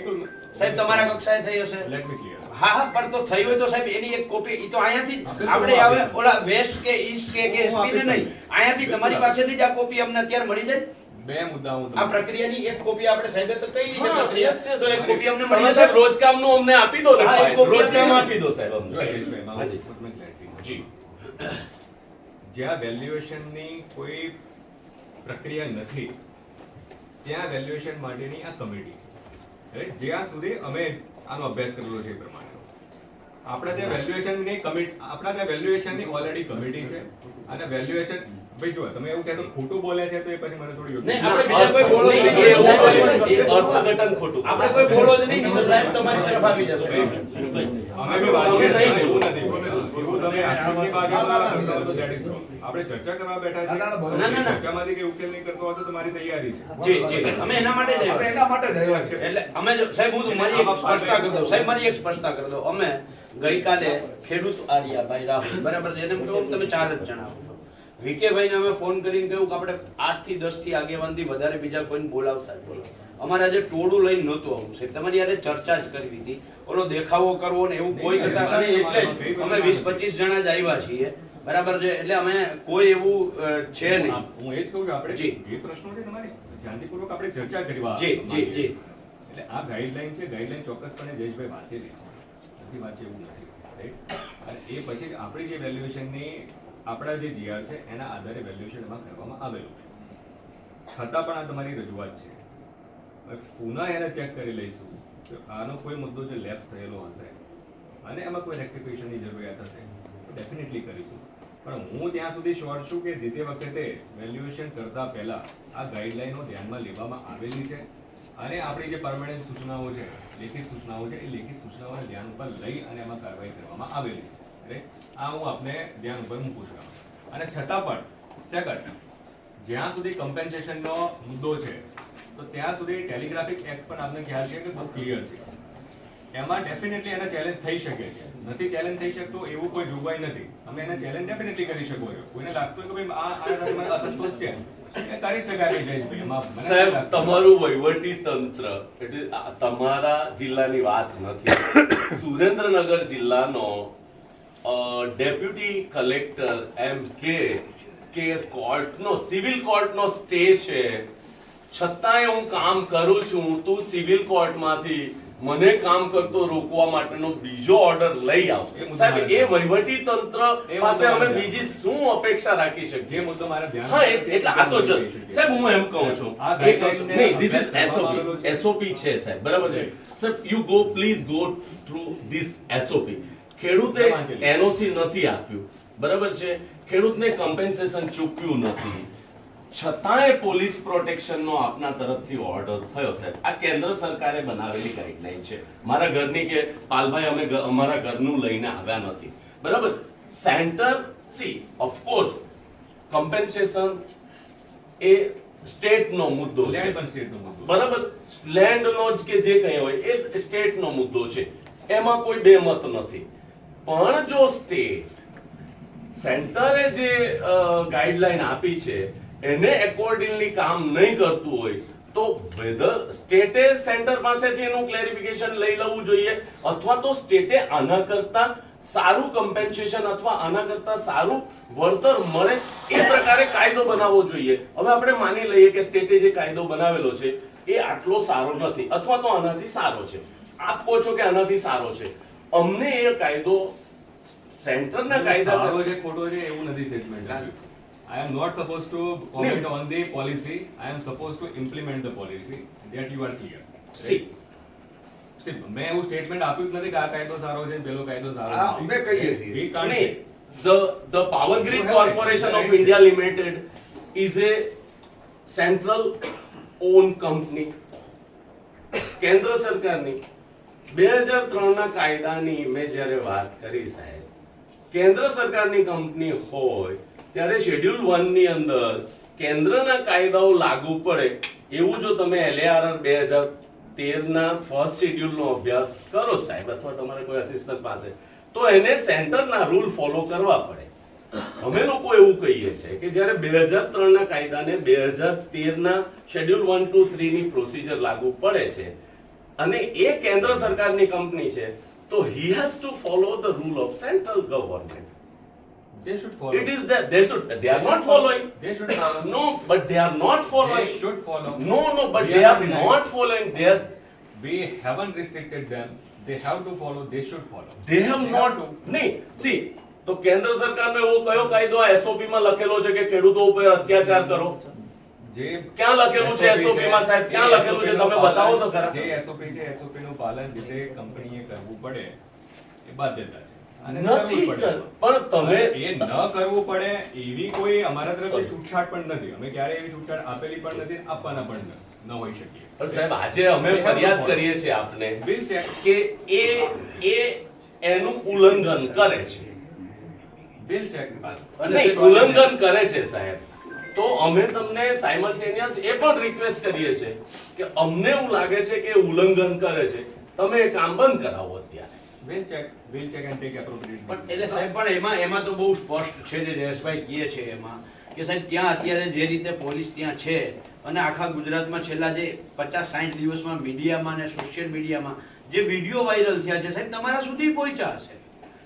સાહેબ, તમારા કક્ષાએ થઈ હશે. Let me clear. હા, પણ તો થઈ હોય તો સાહેબ એની એક કોપી ઈ તો અહીંયાથી આપણે હવે ઓલા વેસ્ટ કે ઈસ્ટ કે એસપી ને નહીં, અહીંયાથી તમારી પાસેથી જ આ કોપી અમને અત્યારે મળી જાય. 2 મુદ્દા હું આ પ્રક્રિયાની એક કોપી આપણે સાહેબે તો કઈ રીતે હા, પ્રક્રિયા, yes, yes, તો એક કોપી અમને તમે મળી સાહેબ જાય. રોજકામનું અમને આપી દો ને હા, એક ફાઇલ. કોપી રોજકામ આપી આપી દો સાહેબ અમને. હાજી. જી, જ્યાં વેલ્યુએશનની કોઈ પ્રક્રિયા નથી ત્યાં વેલ્યુએશન માટેની આ કમિટી છે, રાઈટ. જ્યાં સુધી અમે આનો અભ્યાસ કરેલો છે એ પ્રમાણે આપણા ત્યાં વેલ્યુએશનની ઓલરેડી કમિટી છે, અને વેલ્યુએશન ભાઈ જો તમે એવું કહેતો ખોટું બોલ્યા છે તો એ પછી મને થોડી યોગ્ય નહીં, આપણે બીજા કોઈ બોલો જ નહીં. એ અર્થઘટન ખોટું. આપણે કોઈ બોલો જ નહીં, તો સાહેબ તમારી તરફ આવી જશે. અમે બી વાતચીત નહીં, એવું નથી. એવું તમે આક્ષેપની બાજુમાં કરતા હો તો that is wrong. આપણે ચર્ચા કરવા બેઠા છીએ. ના, ના. ચર્ચામાંથી કઈ ઉકેલ નહીં કરતો હોય તો તમારી તૈયારી છે. જી જી, અમે એના માટે જ આવ્યા. આપણે એના માટે જ આવ્યા છે. એટલે અમે સાહેબ હું મારી એક સ્પષ્ટતા કરી દઉં સાહેબ, મારી એક સ્પષ્ટતા કરી દઉં. અમે ગઈકાલે ખેડૂત આર્યાભાઈ રાહુલ, બરાબર છે, એને કહ્યું તમે 4 જ જણા આવો છો. વિકેભાઈને અમે ફોન કરીને કહ્યું કે આપણે 8 થી 10 થી આગેવાનથી વધારે બીજા કોઈને બોલાવતા જ નહીં. અમારે આજે ટોળું લઈને નહોતું આવું સાહેબ, તમારી યારે ચર્ચા જ કરવી હતી, ઓલો દેખાવો કરવો ને એવું કોઈ કરતા, અને એટલે જ અમે 20-25 જણા જ આવ્યા છીએ, બરાબર છે. એટલે અમે કોઈ એવું છે નહીં. હું એ જ કહું છું, આપણે જી. જે પ્રશ્નો છે તમારી શાંતિપૂર્વક આપણે ચર્ચા કરવા જી જી જી. એટલે આ ગાઈડલાઈન છે, ગાઈડલાઈન ચોક્કસપણે જયેશભાઈ વાંચેલી છે, નથી વાંચે એવું નથી, રાઈટ. અને એ પછી આપણી જે વેલ્યુએશનની આપણા જે જીઆર છે એના આધારે વેલ્યુએશન એમાં કરવામાં આવેલું છે, છતાં પણ આ તમારી રજૂઆત છે. પુનઃ એને ચેક કરી લઈશું તો આનો કોઈ મુદ્દો જો લેપ્સ થયેલો હશે અને એમાં કોઈ રેક્ટિફિકેશનની જરૂરિયાત હશે તો ડેફિનેટલી કરીશું. પણ હું ત્યાં સુધી શ્યોર છું કે જે તે વખતે વેલ્યુએશન કરતા પહેલા આ ગાઈડલાઈનો ધ્યાનમાં લેવામાં આવેલી છે, અને આપણી જે પરમેનન્ટ સૂચનાઓ છે, લેખિત સૂચનાઓ છે, એ લેખિત સૂચનાઓને ધ્યાન ઉપર લઈ અને એમાં કાર્યવાહી કરવામાં આવેલી છે. આ હું આપને ધ્યાન ઉપર મૂકું છું. અને છતાં પણ સેકન્ડ, જ્યાં સુધી કમ્પેન્સેશનનો મુદ્દો છે તો ત્યાં સુધી ટેલિગ્રાફિક એક્ટ પણ આપને ખ્યાલ છે કે બહુ ક્લિયર છે. એમાં ડેફિનેટલી એને ચેલેન્જ થઈ શકે છે. નથી ચેલેન્જ થઈ શકતો એવું કોઈ જોગવાઈ નથી. તમે એને ચેલેન્જ ડેફિનેટલી કરી શકો છો. કોઈને લાગતું હોય કે ભાઈ આ સાથે મને અસંતોષ છે, એ કરી શકાય છે જયેશભાઈ. એમાં મને નથી સાહેબ, લાગતું. તમારું વહીવટી તંત્ર એટલે તમારા જિલ્લાની વાત નથી. સુરેન્દ્રનગર જિલ્લાનો ડેપ્યુટી કલેક્ટર એમ કે કોર્ટનો સિવિલ કોર્ટનો સ્ટે છે, છતાંય હું કામ કરું છું, તું સિવિલ કોર્ટમાંથી મને કામ કરતો રોકવા માટેનો બીજો ઓર્ડર લઈ આવ. સાહેબ, એ વહીવટી તંત્ર પાસે અમે બીજી શું અપેક્ષા રાખી જે શકીએ? મુદ્દો મારા ધ્યાન હા, એટલે આ તો just સાહેબ હું એમ કહું છું, નહીં, this is SOP છે સાહેબ, બરાબર છે સાહેબ. You go, please go through this SOP. ખેડૂતે NOC નથી આપ્યું, બરાબર છે, ખેડૂતને કમ્પેન્સેશન ચૂકવ્યું નથી, છતાંય પોલીસ પ્રોટેક્શનનો આપના તરફથી ઓર્ડર થયો સાહેબ. આ કેન્દ્ર સરકારે બનાવેલી ગાઈડલાઈન છે. મારા ઘરની કે પાલભાઈ અમે અમારા ઘરનું લઈને આવ્યા નથી, બરાબર. સેન્ટર સી ઓફકોર્સ કમ્પેન્સેશન એ સ્ટેટનો મુદ્દો છે, લેન્ડ પણ સ્ટેટનો મુદ્દો. બરાબર. લેન્ડનો જ કે જે કંઈ હોય એ સ્ટેટનો મુદ્દો છે, એમાં કોઈ બેમત નથી. પણ જો સ્ટેટ સેન્ટરે જે ગાઈડલાઈન આપી છે એને એકોર્ડિંગલી કામ નહીં કરતું હોય તો વેધર સ્ટેટે સેન્ટર પાસેથી એનું ક્લેરિફિકેશન લઈ લેવું જોઈએ, અથવા તો સ્ટેટે આના કરતા સારું કમ્પેન્સેશન અથવા આના કરતા સારું વળતર મળે એ પ્રકારે કાયદો બનાવવો જોઈએ. હવે આપણે માની લઈએ કે સ્ટેટે જે કાયદો બનાવેલો છે એ આટલો સારો નથી અથવા તો આનાથી સારો છે. આપ કહો છો કે આનાથી સારો છે, અમને એ કાયદો સેન્ટરના કાયદા સારો છે ખોટો છે એવું નથી સ્ટેટમેન્ટ આપ્યું. I am not supposed to comment on the policy. I am supposed to implement the policy. That you are clear. See, See, મેં એવું સ્ટેટમેન્ટ આપ્યું જ નથી કે આ કાયદો સારો છે પેલો કાયદો સારો હા, નથી. અમે કહીએ છીએ. We can't નહીં, say. the Power Grid Corporation of India Limited is a central owned company. કેન્દ્ર સરકારની 2003 ના કાયદાની મેં જ્યારે વાત કરી સાહેબ, કેન્દ્ર સરકારની કંપની હોય ત્યારે શેડ્યુલ 1 ની અંદર કેન્દ્રના કાયદાઓ લાગુ પડે એવું જો તમે LARR 2013 ના ફર્સ્ટ શેડ્યુલનો અભ્યાસ કરો સાહેબ, અથવા તમારે કોઈ અસિસ્ટન્ટ પાસે, તો એને સેન્ટરના રૂલ ફોલો કરવા પડે. અમે લોકો એવું કહીએ છીએ કે જ્યારે 2003 ના કાયદાને 2013 ના શેડ્યુલ 1, 2, 3 ની પ્રોસિજર લાગુ પડે છે અને એ કેન્દ્ર સરકારની કંપની છે, તો he has to follow the rule of central government. They should follow. It is that they are not following. They should follow. No, but they are not following. They should follow. No, but We they are are denying. not following. We haven't restricted them. They have to follow. They should follow. They have not. to. નહીં, see, તો કેન્દ્ર સરકારનો એવો કયો કાયદો આ SOP માં લખેલો છે કે ખેડૂતો ઉપર અત્યાચાર કરો? જે ક્યાં લખેલું છે SOP માં સાહેબ? ક્યાં લખેલું છે? તમે બતાવો તો ખરા. જે SOP છે SOP નું પાલન જે કંપનીએ કરવું પડે એ બાધ્યતા છે અને નથી કરવું પડે. પણ તમે અને એ ન કરવું પડે એવી કોઈ અમારા તરફથી છૂટછાટ પણ નથી. અમે ક્યારે એવી છૂટછાટ આપેલી પણ નથી, આપવાના પણ ન હોઈ શકીએ. પણ સાહેબ આજે અમે ફરિયાદ કરીએ છીએ આપને બિલ ચેક કે એનું ઉલ્લંઘન કરે છે. બિલ ચેક નહીં, ઉલ્લંઘન કરે છે સાહેબ, તો અમે તમને સાયમલ્ટેનિયસ એ પણ રિક્વેસ્ટ કરીએ છીએ કે અમને એવું લાગે છે કે ઉલ્લંઘન કરે છે, તમે એ કામ બંધ કરાવો અત્યારે. Bill check and take appropriate. પણ એટલે સાહેબ પણ એમાં તો બહુ સ્પષ્ટ છે ને જયેશભાઈ કહે છે એમાં કે સાહેબ ત્યાં અત્યારે જે રીતે પોલીસ ત્યાં છે અને આખા ગુજરાતમાં છેલ્લા જે 50-60 દિવસમાં મીડિયામાં અને સોશિયલ મીડિયામાં જે વિડીયો વાયરલ થયા છે સાહેબ તમારા સુધી પહોંચ્યા હશે.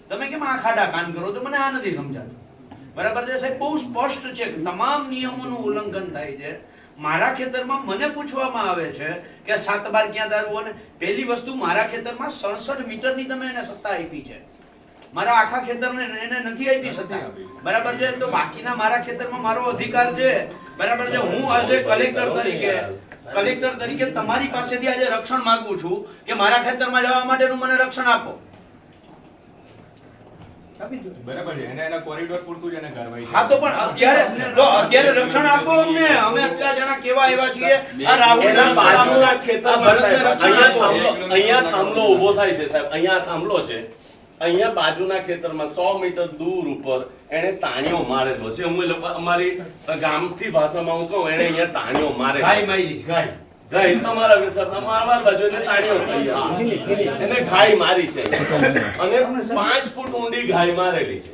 તમે કેમ આ ખાડા કાન કરો તો મને આ નથી સમજાતું. બરાબર છે સાહેબ, બહુ સ્પષ્ટ છે, તમામ નિયમોનું ઉલ્લંઘન થાય છે. મારા ખેતરમાં મને પૂછવામાં આવે છે કે 7 બાર ક્યાં દારૂ, અને પહેલી વસ્તુ મારા ખેતરમાં 67 મીટરની તમે એને સત્તા આપી છે, મારા આખા ખેતરને એને નથી આપી સત્તા. બરાબર છે, તો બાકીના મારા ખેતરમાં મારો અધિકાર છે. બરાબર છે, હું એઝ કલેક્ટર તરીકે તમારી પાસેથી આજે રક્ષણ માંગુ છું કે મારા ખેતરમાં જવા માટેનું મને રક્ષણ આપો. બરાબર છે, એના કોરિડોર પૂરતું જ એને કાર્યવાહી હા તો પણ અત્યારે રક્ષણ આપો અમને. અમે આટલા જણા કેવા આવ્યા છીએ, આ રાહુલ એના બાજુના ખેતરમાં ભરતને સાહેબ, રક્ષણ આપો. અહીંયા થાંભલો ઊભો થાય છે સાહેબ, અહીંયા થાંભલો છે, અહીંયા બાજુના ખેતરમાં 100 મીટર દૂર ઉપર એને તાણીઓ મારેલો છે. હું એ લોકો અમારી ગામથી ભાષામાં હું કહું, એને અહીંયા તાણીઓ મારેલો ગાય છે. મારી ગાય ગાય તમારા વિસ્તારમાં મારવા બાજુ એને તાળીઓ કરી એને ઘાય મારી છે અને 5 ફૂટ ઊંડી ઘાય મારેલી છે.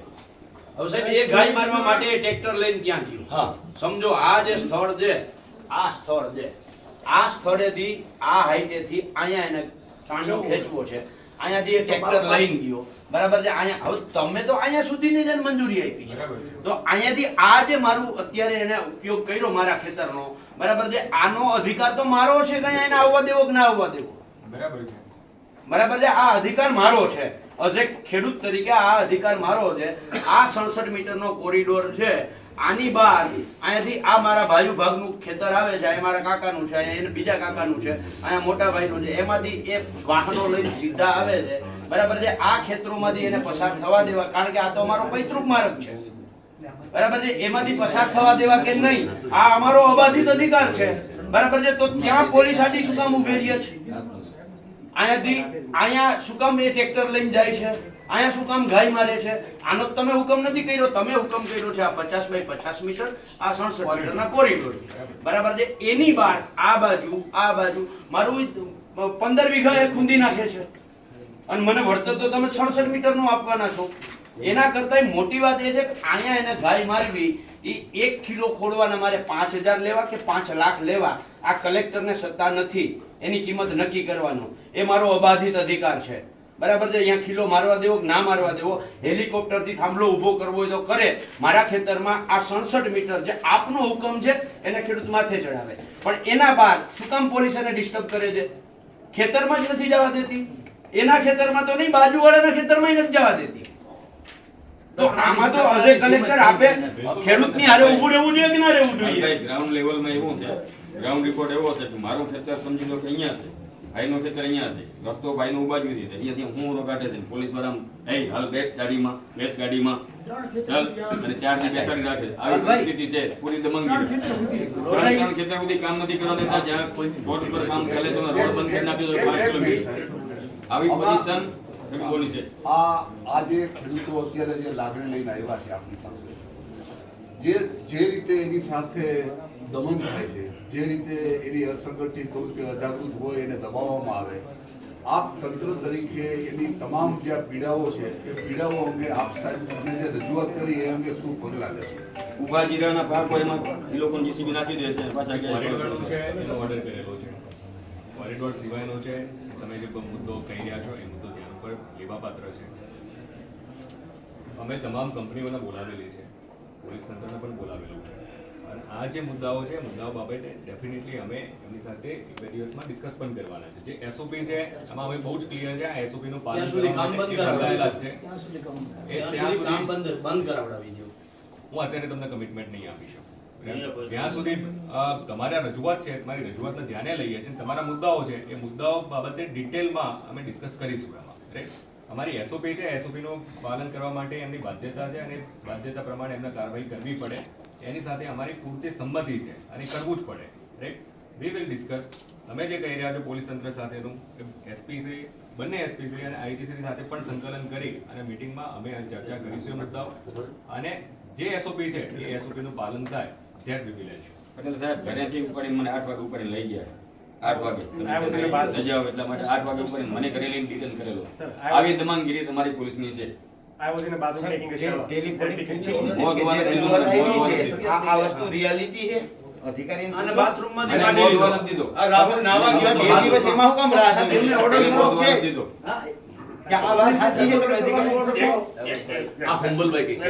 હવે સાહેબ એ ગાય મારવા માટે ટ્રેક્ટર લઈને ત્યાં ગયો. હા, સમજો આ જે સ્થળ છે, આ સ્થળ છે, આ સ્થળેથી આ હાઈટેથી અહીંયા એને તાણીઓ ખેંચવો છે, અહીંયાથી એ ટ્રેક્ટર લઈને ગયો, બરાબર છે. અહીંયા હવે તમે તો અહીંયા સુધીની જ એને મંજૂરી આપી છે, તો અહીંયાથી આ જે મારું અત્યારે એને ઉપયોગ કર્યો મારા ખેતરનો, બરાબર છે, આનો અધિકાર તો મારો છે કે અહીંયા એને આવવા દેવો કે ના આવવા દેવો, બરાબર છે. બરાબર છે. આ અધિકાર મારો છે, એઝ એ ખેડૂત તરીકે આ અધિકાર મારો છે. આ 67 મીટરનો કોરિડોર છે, આની બહાર અહીંયાથી આ મારા ભાઈ ભાગનું ખેતર આવે છે, અહીંયા મારા કાકાનું છે, અહીંયા એને બીજા કાકાનું છે, અહીંયા મોટા ભાઈનું છે, એમાંથી એ વાહનો લઈને સીધા આવે છે, બરાબર છે. આ ખેતરોમાંથી એને પસાર થવા દેવા, કારણ કે આ તો અમારો પૈતૃક માર્ગ છે, બરાબર છે. એમાંથી પસાર થવા દેવા કે નહીં, આ અમારો અબાધિત અધિકાર છે, બરાબર છે. તો ત્યાં પોલીસ આડી શું કામ ઉભી રહી છે? અહીંયાથી અહીંયા શું કામ એ ટ્રેક્ટર લઈને જાય છે? અહીંયા શું કામ ગાય મારે છે? આનો તમે હુકમ નથી કર્યો, તમે હુકમ કર્યો છે આ 50 બાય 50 મીટર, આ 67 મીટરના કોરિડોર, બરાબર છે. એની બહાર આ બાજુ મારું 15 વીઘા એ ખૂંદી નાખે છે, અને મને વળતર તો તમે 67 મીટરનું આપવાના છો. એના કરતા મોટી વાત એ છે કે અહીંયા એને ગાય મારવી, એ 1 કિલો ખોડવાના મારે 5000 લેવા કે 5 લાખ લેવા, આ કલેક્ટરને સત્તા નથી એની કિંમત નક્કી કરવાનો. એ મારો અબાધિત અધિકાર છે, બરાબર છે. અહીંયા કિલો મારવા દેવો કે ના મારવા દેવો, હેલિકોપ્ટરથી થાંભલો ઉભો કરવો હોય તો કરે. મારા ખેતરમાં આ 67 મીટર જે આપનો હુકમ છે એને ખેડૂત માથે ચડાવે, પણ એના બાદ શું કામ પોલીસ એને ડિસ્ટર્બ કરે છે? ખેતરમાં જ નથી જવા દેતી, એના ખેતરમાં તો નહીં, બાજુવાળાના ખેતરમાં નથી જવા દેતી. તો આમાં તો અજય કલેક્ટર આપે ખેડૂતની હારે ઊભું રહેવું જોઈએ કે ના રહેવું જોઈએ? ગ્રાઉન્ડ લેવલમાં એવું છે, ગ્રાઉન્ડ રિપોર્ટ એવો છે કે મારું ખેતર સમજી લો કે અહીંયા છે, ભાઈનું ખેતર અહીંયા છે, રસ્તો ભાઈનો બાજુ છે, અહીંયાથી હું કાઢે છે, પોલીસ વાળા એ હાલ બેસ ગાડીમાં ચાલ અને 4 ને બેસાડી રાખે. આવી પરિસ્થિતિ છે પૂરી દમનગીરી. 3 ખેતર સુધી કામ નથી કરવા દેતા, જ્યાં કોર્ટ પર કામ ચાલે છે રોડ બંધ કરી નાખ્યો તો 5 કિલોમીટર. આવી પોઝિશન બોલી છે. આ જે ખેડૂતો અત્યારે જે લાગણી લઈને આવ્યા છે આપણી પાસે, જે રીતે એની સાથે દમન થાય છે, જે રીતે એની અસંગઠિત હોય કે અજાગૃત હોય એને દબાવવામાં આવે, આપ તંત્ર તરીકે એની તમામ જે પીડાઓ છે એ પીડાઓ અંગે આપ સાહેબને જે રજૂઆત કરી એ અંગે શું પગલાં લેશે? ઉભા જીરાના પાકો એમાં એ લોકો જીસીબી નાખી દે છે, પાછા કોરિડોરનું છે એનો ઓર્ડર કરેલો છે. કોરિડોર સિવાયનો છે, તમે જે મુદ્દો કહી રહ્યા છો એ મુદ્દો ધ્યાન ઉપર લેવા પાત્ર છે. અમે તમામ કંપનીઓને બોલાવેલી છે, પોલીસ તંત્રને પણ બોલાવેલું છે, અને આ જે મુદ્દાઓ છે મુદ્દાઓ બાબતે ડેફિનેટલી અમે એમની સાથે 2 દિવસમાં ડિસ્કસ પણ કરવાના છે. જે એસઓપી છે એમાં અમે બહુ જ ક્લિયર છે, આ એસઓપી નું પાલન કરવા માટે જોડાયેલા જ છે. ત્યાં સુધી બંધ કરાવડાવી દો. હું અત્યારે તમને કમિટમેન્ટ નહીં આપી શકું. ત્યાં સુધી તમારા રજૂઆત છે, તમારી રજૂઆતને ધ્યાને લઈએ છીએ, તમારા મુદ્દાઓ છે એ મુદ્દાઓ બાબતે ડિટેલમાં અમે ડિસ્કસ કરીશું એમાં. રાઈટ, અમારી એસઓપી છે, એસઓપી નું પાલન કરવા માટે એમની બાધ્યતા છે, અને બાધ્યતા પ્રમાણે એમને કાર્યવાહી કરવી પડે, એની સાથે અમારી પૂરતી સંમતિ છે અને કરવું જ પડે. Right, we will discuss. તમે જે કહી રહ્યા છો પોલીસ તંત્ર સાથેનું, એસપીસી, બંને એસપીસી અને આઈટીસી સાથે પણ સંકલન કરી અને મીટિંગમાં અમે ચર્ચા કરીશું એ મુદ્દાઓ, અને જે એસઓપી છે એ એસઓપી નું પાલન થાય that we will ensure. Patel સાહેબ ઘરેથી ઉપાડીને મને 8 વાગે ઉપાડીને લઈ ગયા. 8 વાગે રજા આવે એટલા માટે 8 વાગે ઉપાડીને મને ઘરે લઈને ડિટેન કરેલો. આવી દમનગીરી તમારી પોલીસની છે. આ વસ્તુ રિયાલિટી છે. અધિકારી અને બાથરૂમમાંથી કાઢી દીધો. આ રાહુલ નાવા ગયો તો 2 દિવસ એમાં હું કામ રાહ જોઈ? એમને ઓર્ડર કર્યો છે કે આ વાત સાચી છે કે અધિકારી ઓર્ડર છે? આ હુંબલભાઈ કહે છે.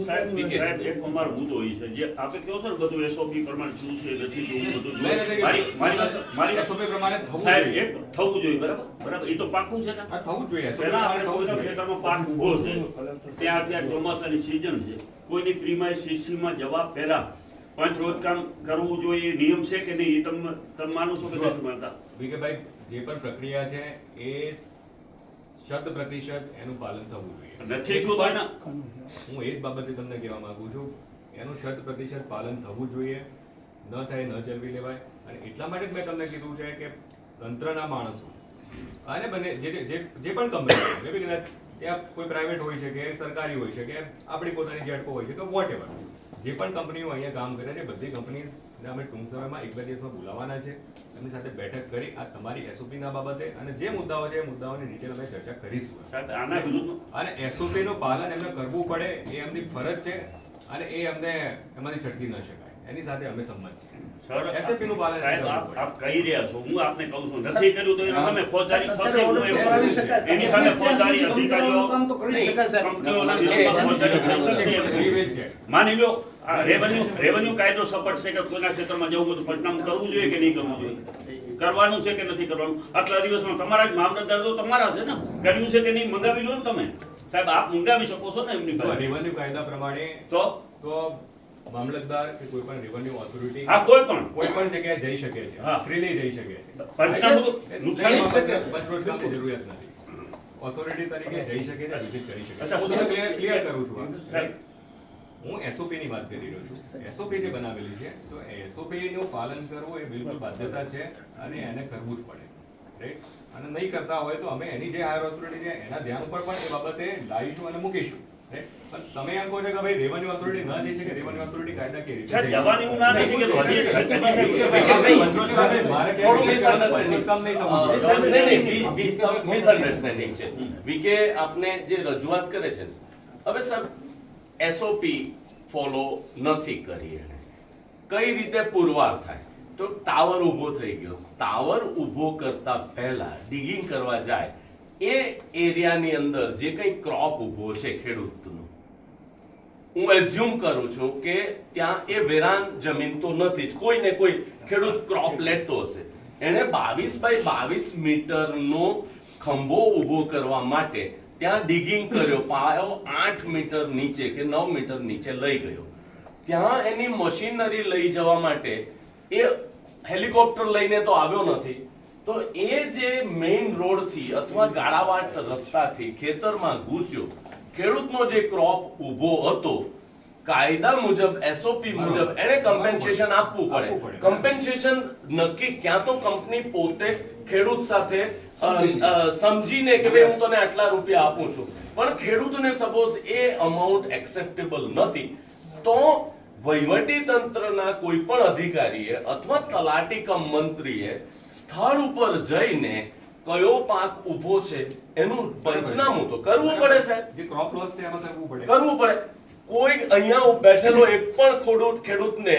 સાહેબ એક અમારો મુદ્દો એ છે જે આપણે કહો છો ને બધું એસઓપી પ્રમાણે શું છે નથી જોવું બધું મારી એસઓપી પ્રમાણે થવું સાહેબ જોઈએ. એક થવું જોઈએ, બરાબર એ તો પાકું છે ને. આ થવું જ જોઈએ. પહેલા આપણે કોઈના ખેતરમાં પાક ઉભો છે, ત્યાં અત્યારે ચોમાસાની સિઝન છે, કોઈની પ્રીમાઇસ સીસીમાં જવા પહેલા પંચ રોજ કામ કરવું જોઈએ, નિયમ છે કે નહીં? એ તમે માનો છો કે નથી માનતા? વિકેભાઈ, જે પણ પ્રક્રિયા છે એ 100% એનું પાલન થવું જોઈએ. નથી થતું ને. હું એ જ બાબતે તમને કહેવા માંગુ છું, એનું 100% પાલન થવું જોઈએ. ન થાય ન ચલવી લેવાય. અને એટલા માટે જ મેં તમને કીધું છે કે તંત્રના માણસો અને બંને જે પણ કંપની મે બી કદાચ ત્યાં કોઈ પ્રાઇવેટ હોય છે કે સરકારી હોય છે કે આપણી પોતાની જેટકો હોય છે કે વોટ એવર, જે પણ કંપનીઓ અહીંયા કામ કરે છે બધી કંપની અને અમે ટૂંક સમયમાં 1-2 દિવસમાં બોલાવવાના છે. એમની સાથે બેઠક કરી આ તમારી એસઓપી ના બાબતે અને જે મુદ્દાઓ છે એ મુદ્દાઓની ડિટેલ અમે ચર્ચા કરીશું. સાહેબ આના વિરુદ્ધ અને એસઓપી નું પાલન એમને કરવું પડે એ એમની ફરજ છે અને એ અમને એમાંથી છટકી ન શકાય. એની સાથે અમે સંમત છીએ. સર, SAP નું પાલન સાહેબ કરવું આપ પડે. કહી રહ્યા છો, હું આપને કહું છું નથી કર્યું તો એના સામે ફોજદારી થશે. હું એવું કરાવી કહું છું. શકાય. એની સામે ફોજદારી તમે અધિકારીઓ કામ તો કરી શકાય સાહેબ. કંપનીઓના વિરુદ્ધમાં ફોજદારી થઈ શકશે. વિવેક છે. માની લો આ રેવન્યુ કાયદો સપોર્ટ છે કે કોઈના ક્ષેત્રમાં જવું બધું પંચનામું કરવું જોઈએ કે નહીં કરવું જોઈએ, કરવાનું છે કે નથી કરવાનું. આટલા દિવસમાં તમારા જ મામલતદાર તો તમારા છે ને, કર્યું છે કે નહીં મંગાવી લો ને તમે. સાહેબ આપ મંગાવી શકો છો ને એમની તો પાસે. રેવન્યુ કાયદા પ્રમાણે તો મામલતદાર કે કોઈ પણ રેવન્યુ ઓથોરિટી હા કોઈ પણ કોઈ પણ જગ્યાએ જઈ શકે છે. હા. ફ્રીલી જઈ શકે છે. પંચનામું નુકસાન નહીં, પંચરોજગારની જરૂરિયાત નથી. ઓથોરિટી તરીકે જઈ શકે છે, વિઝિટ કરી શકે છે. અચ્છા, હું તમને ક્લિયર કરું છું આ. સાહેબ, હું એસઓપી ની વાત કરી રહ્યો છું. એસઓપી જે બનાવેલી છે તો એસઓપી નું પાલન કરવું એ બિલકુલ બાધ્યતા છે અને એને કરવું જ પડે, રાઈટ? અને નહીં કરતા હોય તો અમે એની જે હાયર ઓથોરિટી છે એના ધ્યાન ઉપર પણ એ બાબતે લાવીશું અને મૂકીશું, રાઈટ? પણ તમે એમ કહો છો કે ભાઈ રેવન્યુ ઓથોરિટી ન જઈ શકે, રેવન્યુ ઓથોરિટી કાયદા કેવી રીતે સાહેબ, જવાની હું ના નથી કહેતો. હજી મારે થોડું મિસઅન્ડરસ્ટેન્ડિંગ કામ નહીં થવું. મિસઅન્ડરસ્ટેન્ડિંગ છે. વીકે આપને જે રજૂઆત કરે છે ને, હવે સર એસઓપી ફોલો નથી કરી એને. કઈ રીતે પુરવાર થાય? તો ટાવર ઊભો થઈ ગયો. ટાવર ઊભો કરતા પહેલા ડિગિંગ કરવા જાય એ એરિયાની અંદર જે કઈ ક્રોપ ઊભો છે ખેડૂતનું, હું એઝ્યુમ કરું છું કે ત્યાં એ વેરાન જમીન તો નથી જ, કોઈ ને કોઈ ખેડૂત ક્રોપ લેતો હશે. એને 22 બાય 22 મીટરનો ખંભો ઊભો કરવા માટે ત્યાં ડિગિંગ કર્યો. પાયો 8 મીટર નીચે કે 9 મીટર નીચે લઈ ગયો. ત્યાં એની મશીનરી લઈ જવા માટે એ હેલિકોપ્ટર લઈને તો આવ્યો નથી. તો એ જે મેઇન રોડ થી અથવા ગાળાવાટ રસ્તાથી ખેતરમાં ઘૂસ્યો, ખેડૂતનો જે ક્રોપ ઊભો હતો, કાયદા મુજબ એસઓપી મુજબ એને કમ્પેન્સેશન આપવું પડે. કમ્પેન્સેશન નક્કી ક્યાં તો કંપની પોતે ખેડૂત સાથે સમજીને કે ભાઈ હું તને આટલા રૂપિયા આપું છું, પણ ખેડૂતને સપોઝ એ અમાઉન્ટ એક્સેપ્ટેબલ નથી તો વહીવટી તંત્રના કોઈ પણ અધિકારીએ અથવા તલાટી કમ મંત્રીએ સ્થળ ઉપર જઈને કયો પાક ઊભો છે એનું પંચનામું તો કરવું પડે સાહેબ. જે ક્રોપ લોસ છે એમાં કરવું પડે. કરવું પડે. કોઈ અહીંયા બેઠેલો એક પણ ખેડૂતને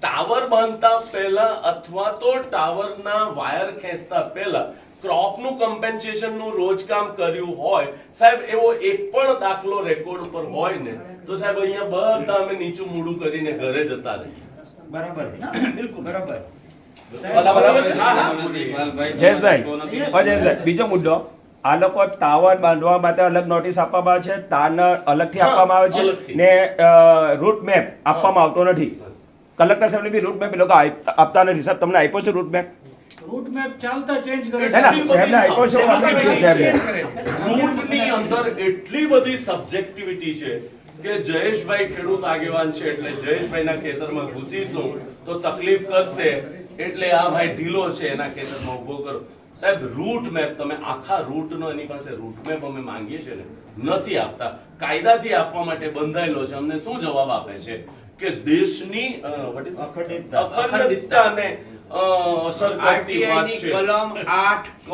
ટાવર બાંધતા પહેલા અથવા તો ટાવરના વાયર ખેંચતા પહેલા ક્રોપનું કમ્પેન્સેશનનું રોજકામ કર્યું હોય સાહેબ, એવો એક પણ દાખલો રેકોર્ડ ઉપર હોય ને તો સાહેબ અહીંયા બધા અમે નીચું મૂડું કરીને ઘરે જતા રહીએ. બરાબર, બિલકુલ બરાબર. જયેશભાઈ, બીજો મુદ્દો, આ લોકો ટાવર બાંધવા માટે અલગ નોટિસ આપવામાં આવે છે, તાર અલગથી આપવામાં આવે છે અલગથી. ને રૂટ મેપ આપવામાં આવતો નથી. કલેક્ટર સાહેબને બી રૂટ મેપ એ લોકો આપતા નથી. સાહેબ તમને આપ્યો છે રૂટ મેપ? રૂટ મેપ ચાલતા ચેન્જ કરે હે ના, સાહેબને આપ્યો છે, આપી દીધો સાહેબને. રૂટની અંદર એટલી બધી સબ્જેક્ટિવિટી છે કે જયેશભાઈ ખેડૂત આગેવાન છે એટલે જયેશભાઈના ખેતરમાં ઘૂસીશું તો તકલીફ કરશે એટલે આ ભાઈ ઢીલો છે એના ખેતરમાં ઉભો કરો. સાહેબ રૂટ મેપ તમે આખા રૂટનો એની પાસે રૂટ મેપ અમે માંગીએ છીએ ને નથી આપતા. કાયદાથી આપવા માટે બંધાયેલો છે. અમને શું જવાબ આપે છે કે દેશની અખંડિતતાને અસર કરતી વાત RTI ની છે. કલમ 8 ક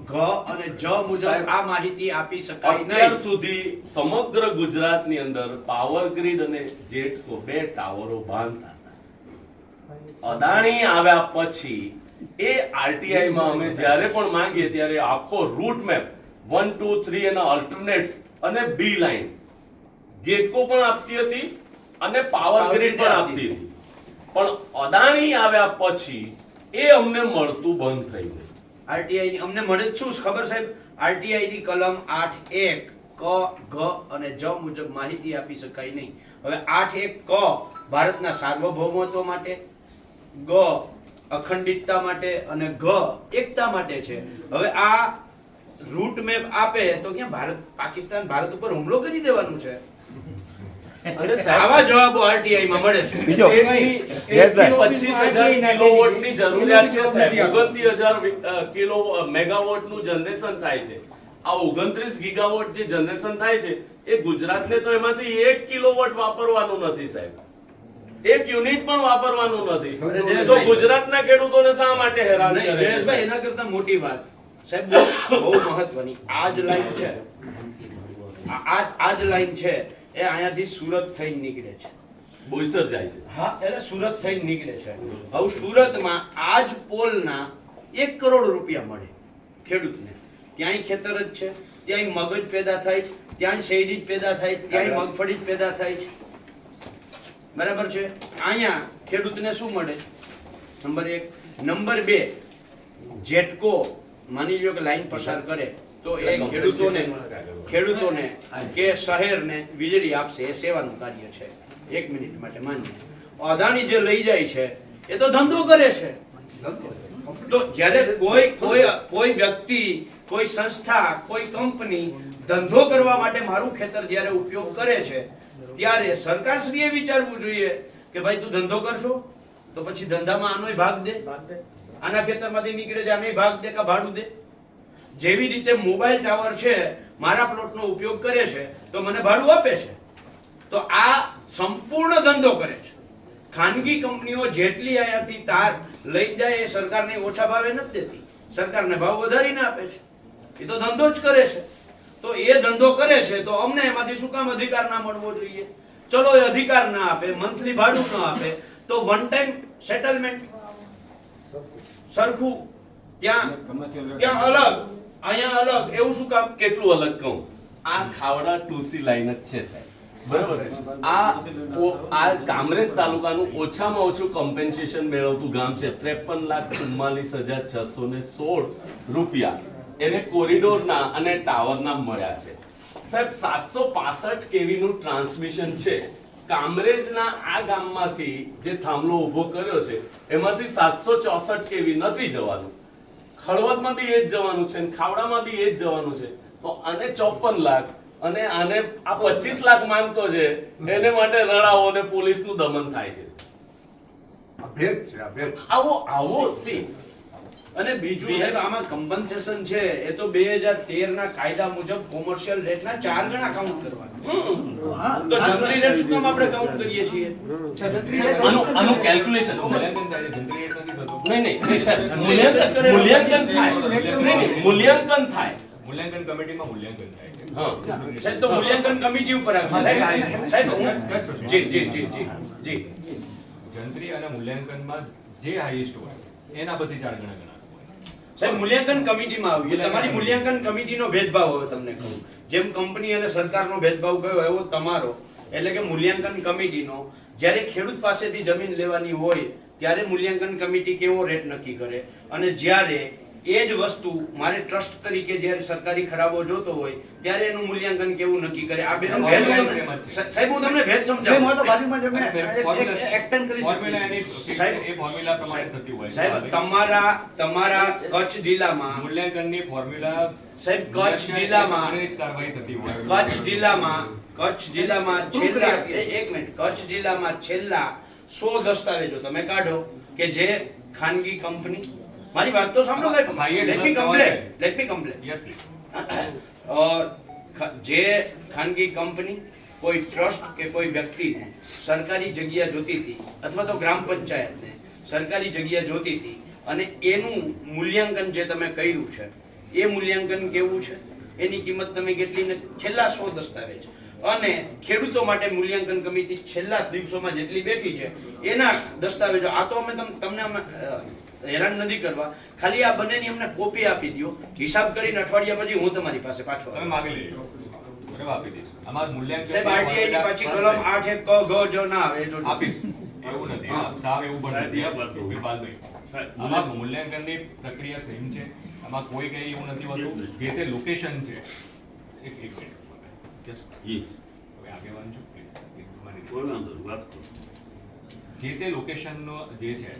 ઘ અને જ મુજબ આ માહિતી આપી શકાય અત્યાર નહીં. સુધી સમગ્ર ગુજરાતની અંદર પાવર ગ્રીડ અને જેટકો 2 ટાવરો બાંધતા હતા. અદાણી આવ્યા પછી એ આરટીઆઈ માં અમે જ્યારે પણ માંગીએ ત્યારે આખો રૂટ મેપ 1 2 3 એના અલ્ટરનેટ્સ અને બી લાઈન ગેટકો પણ આપતી હતી અને પાવર ગ્રીડ પણ આપતી હતી. પણ અદાણી આવ્યા પછી એ અમને મળતું બંધ થઈ ગયું. RTI ની અમને મળે જ શું ખબર સાહેબ? RTI ની કલમ 8.1 ક ઘ અને જ મુજબ માહિતી આપી શકાય નહીં. હવે 8.1 ક ભારતના સાર્વભૌમત્વ માટે, ગ અખંડિતતા માટે અને ઘ એકતા માટે છે. હવે આ રૂટ મેપ આપે તો ક્યાં પાકિસ્તાન ભારત ઉપર હુમલો કરી દેવાનું છે? અને સાહેબ આવા જવાબો RTI માં મળે છે. બીજો, જયેશભાઈ, 25,000 કિલોવોટની જરૂરિયાત છે સાહેબ. 29,000 કિલો મેગાવોટનું જનરેશન થાય છે. આ 29 ગીગાવોટ જે જનરેશન થાય છે એ ગુજરાતને તો એમાંથી 1 કિલોવોટ વાપરવાનું નથી સાહેબ. એક યુનિટ પણ વાપરવાનું નથી. તો ગુજરાતના ખેડૂતોને શા માટે હેરાન નહીં, કરે જયેશભાઈ, છે? એના કરતા મોટી વાત સાહેબ બહુ મહત્વની આ જ લાઈન છે. આ જ લાઈન છે એ અહીંયાથી સુરત થઈને નીકળે છે. બોઈસર જાય છે. હા, એટલે સુરત થઈને નીકળે છે. હવે સુરતમાં આ જ પોલના 1 કરોડ રૂપિયા મળે ખેડૂતને. ત્યાંય ખેતર જ છે, ત્યાંય મગજ પેદા થાય છે, ત્યાંય શેરડી જ પેદા થાય છે, ત્યાંય મગફળી જ પેદા થાય છે. બરાબર છે. અહીંયા ખેડૂતને શું મળે? નંબર 1. નંબર 2, જેટકો માની લો કે લાઈન પસાર કરે તો એ ખેડૂતોને કે શહેરને વીજળી આપશે. એ સેવાનું કાર્ય છે. 1 મિનિટ માટે માનીએ અદાણી જે લઈ જાય છે એ તો ધંધો કરે છે. તો જ્યારે કોઈ વ્યક્તિ, કોઈ સંસ્થા, કોઈ કંપની ધંધો કરવા માટે મારું ખેતર જ્યારે ઉપયોગ કરે છે ત્યારે સરકારશ્રીએ વિચારવું જોઈએ કે ભાઈ તું ધંધો કરશો તો પછી ધંધામાં આનોય ભાગ દે, આના ખેતરમાંથી નીકળે છે આનોય ભાગ દે, કા ભાડું દે. જેવી રીતે મોબાઈલ ટાવર છે મારા પ્લોટનો ઉપયોગ કરે છે તો મને ભાડું આપે છે. તો આ સંપૂર્ણ ધંધો કરે છે. ખાનગી કંપનીઓ જેટલી અહીંયાથી તાર લઈ જાય એ સરકારને ઓછા ભાવે નથી દેતી, સરકારને ભાવ વધારીને આપે છે. એ તો ધંધો જ કરે છે. તો એ ધંધો કરે છે તો અમને એમાંથી શું કામ અધિકાર ના મળવો જોઈએ? ચલો એ અધિકાર ના આપે, મંથલી ભાડું ના આપે તો વન ટાઈમ સેટલમેન્ટ સરખું, ત્યાં અલગ, અહીંયા અલગ, એવું શું કામ? કેટલું અલગ કહું, આ ખાવડા 2C લાઈન જ છે સાહેબ. બરોબર. આ કામરેજ તાલુકાનું ઓછામાં ઓછું કોમ્પેન્સેશન મેળવતું ગામ છે. 53,44,616 રૂપિયા એને કોરિડોરના અને ટાવરના મળ્યા છે સાહેબ. 765 kV નું ટ્રાન્સમિશન છે. કામરેજના આ ગામમાંથી જે થાંભલો ઉભો કર્યો છે એમાંથી 764 kV નથી જવાનું. ખળવદમાં બી એ જ જવાનું છે, ખાવડામાં બી એ જ જવાનું છે. તો આને 54 લાખ અને આને આ 25 લાખ માંગતો છે એને માટે રડાવો અને પોલીસનું દમન થાય છે. આવો સી. અને બીજું સાહેબ આમાં કમ્પન્સેશન છે એ તો 2013 ના કાયદા મુજબ કોમર્શિયલ રેટના 4 ગણા કાઉન્ટ કરવાના. તો જનરલી રેટ શું કામ આપણે કાઉન્ટ કરીએ છીએ? આનું કેલ્ક્યુલેશન નહીં સાહેબ, મૂલ્યાંકન થાય. મૂલ્યાંકન થાય. મૂલ્યાંકન કમિટીમાં મૂલ્યાંકન થાય છે. સાહેબ તો મૂલ્યાંકન કમિટી ઉપર સાહેબ જી જંત્રી અને મૂલ્યાંકનમાં જે હાઈએસ્ટ હોય એના પછી 4 ગણા ગણા સાહેબ મૂલ્યાંકન કમિટીમાં આવ્યું. તમારી મૂલ્યાંકન કમિટીનો ભેદભાવ હવે તમને કહું. જેમ કંપની અને સરકારનો ભેદભાવ કયો એવો તમારો, એટલે કે મૂલ્યાંકન કમિટીનો જ્યારે ખેડૂત પાસેથી જમીન લેવાની હોય ત્યારે મૂલ્યાંકન કમિટી કેવો રેટ નક્કી કરે, અને જ્યારે એ જ વસ્તુ મારે ટ્રસ્ટ તરીકે જ્યારે સરકારી ખરાબો જોતો હોય ત્યારે એનું મૂલ્યાંકન કેવું નક્કી કરે. આ બેનો ભેદ સાહેબ હું તમને ભેદ સમજાવું. સાહેબ તમારા કચ્છ જિલ્લામાં મૂલ્યાંકનની ફોર્મ્યુલા સાહેબ કચ્છ જિલ્લામાં છેલ્લા એક મિનિટ કચ્છ જિલ્લામાં છેલ્લા 100 દસ્તાવેજો તમે કાઢો કે જે ખાનગી કંપની, મારી વાત તો સાંભળો સાહેબ, લેટ મી કમ્પ્લેટ. જે ખાનગી કંપની કોઈ ટ્રસ્ટ કે કોઈ વ્યક્તિને સરકારી જગ્યા જોતી હતી અથવા તો ગ્રામ પંચાયતને સરકારી જગ્યા જોતી હતી અને એનું મૂલ્યાંકન જે તમે કર્યું છે એ મૂલ્યાંકન કેવું છે, એની કિંમત તમે કેટલી, છેલ્લા 100 દસ્તાવેજ, અને ખેડૂતો માટે મૂલ્યાંકન કમિટી છેલ્લા દિવસોમાં જેટલી બેઠી છે એના દસ્તાવેજો. આ તો અમે તમને હેરાન નથી કરવા, ખાલી આ બંનેની અમને કોપી આપી દો, હિસાબ કરીને અઠવાડિયા પછી હું તમારી પાસે પાછો તમે માંગી લેજો, બરાબર આપી દઈશું. અમારું મૂલ્યાંકન સાહેબ આરટીઆઈ ની પાછી કલમ 8 ક ગ જો ના આવે જો આપીશ. એવું નથી, સાહેબ એવું પણ નથી. આમાં મૂલ્યાંકનની પ્રક્રિયા સેમ છે. આમાં કોઈ કઈ એવું નથી હોતું. જે તે લોકેશન છે, એક મિનિટ હવે આગેવાન છું જે તે લોકેશનનો જે છે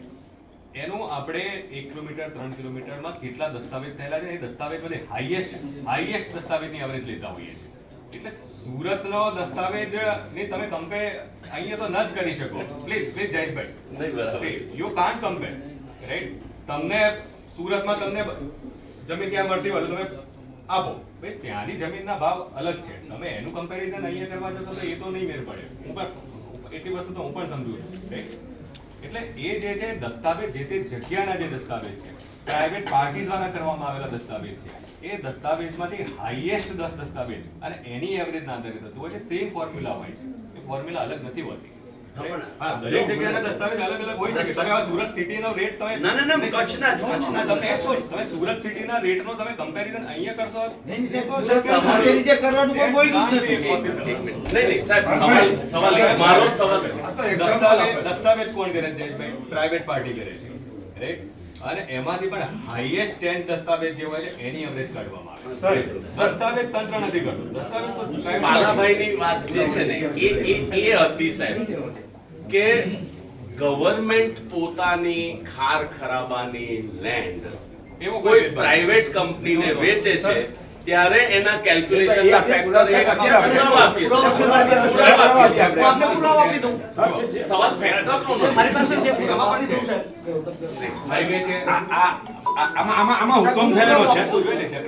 એનું આપણે 1 કિલોમીટર 3 કિલોમીટરમાં કેટલા દસ્તાવેજ થયેલા છે એ દસ્તાવેજ બધે હાઈએસ્ટ દસ્તાવેજની એવરેજ લેતા હોઈએ છીએ. એટલે સુરતનો દસ્તાવેજ ની તમે કમ્પેર અહીંયા તો ન જ કરી શકો. Please Jayeshbhai, you can't compare, right? તમને સુરતમાં તમને જમીન ક્યાં મળતી હોય તો તમે આપો, ભાઈ ત્યાંની જમીનના ભાવ અલગ છે. તમે એનું કમ્પેરિઝન અહીંયા કરવા જશો તો એ તો નહીં મેળ પડે. એટલી વસ્તુ તો હું પણ સમજુ છું, right? એટલે એ જે છે દસ્તાવેજ જે તે જગ્યાના જે દસ્તાવેજ છે, પ્રાઇવેટ પાર્ટી દ્વારા કરવામાં આવેલા દસ્તાવેજ છે, એ દસ્તાવેજમાંથી હાઈએસ્ટ 10 દસ્તાવેજ અને એની એવરેજ ના આધારે થતું હોય છે. સેમ ફોર્મ્યુલા હોય છે, એ ફોર્મ્યુલા અલગ નથી હોતી. હા, દરેક જગ્યાના દસ્તાવેજ અલગ અલગ હોય છે. તમે સુરત સિટીનો રેટ તમે કચ્છના તમે સુરત સિટીના રેટનો તમે કમ્પેરિઝન અહીંયા કરશો સામાન્ય રીતે કરવાનું કોઈ બોલ્યું જ નથી. નહીં સાહેબ, સવાલ મારો સવાલ દસ્તાવેજ કોણ કરે છે? પ્રાઇવેટ પાર્ટી કરે છે, રાઈટ? અને એમાંથી પણ હાઈએસ્ટ 10 દસ્તાવેજ જે હોય છે એની એવરેજ કાઢવામાં આવે છે. દસ્તાવેજ તંત્ર નથી કરતું. દસ્તાવેજ તો private માલાભાઈની વાત જે છે ને એ હતી સાહેબ કે ગવર્મેન્ટ પોતાની ખાર ખરાબાની લેન્ડ એવો કોઈ પ્રાઇવેટ કંપનીને વેચે છે ત્યારે એના કેલ્ક્યુલેશન ના ફેક્ટર સવાલ ફેક્ટર નો મારી પાસે છે, એમાં પણ છે. હાઈવે છે, આમાં હુકમ થયેલો છે.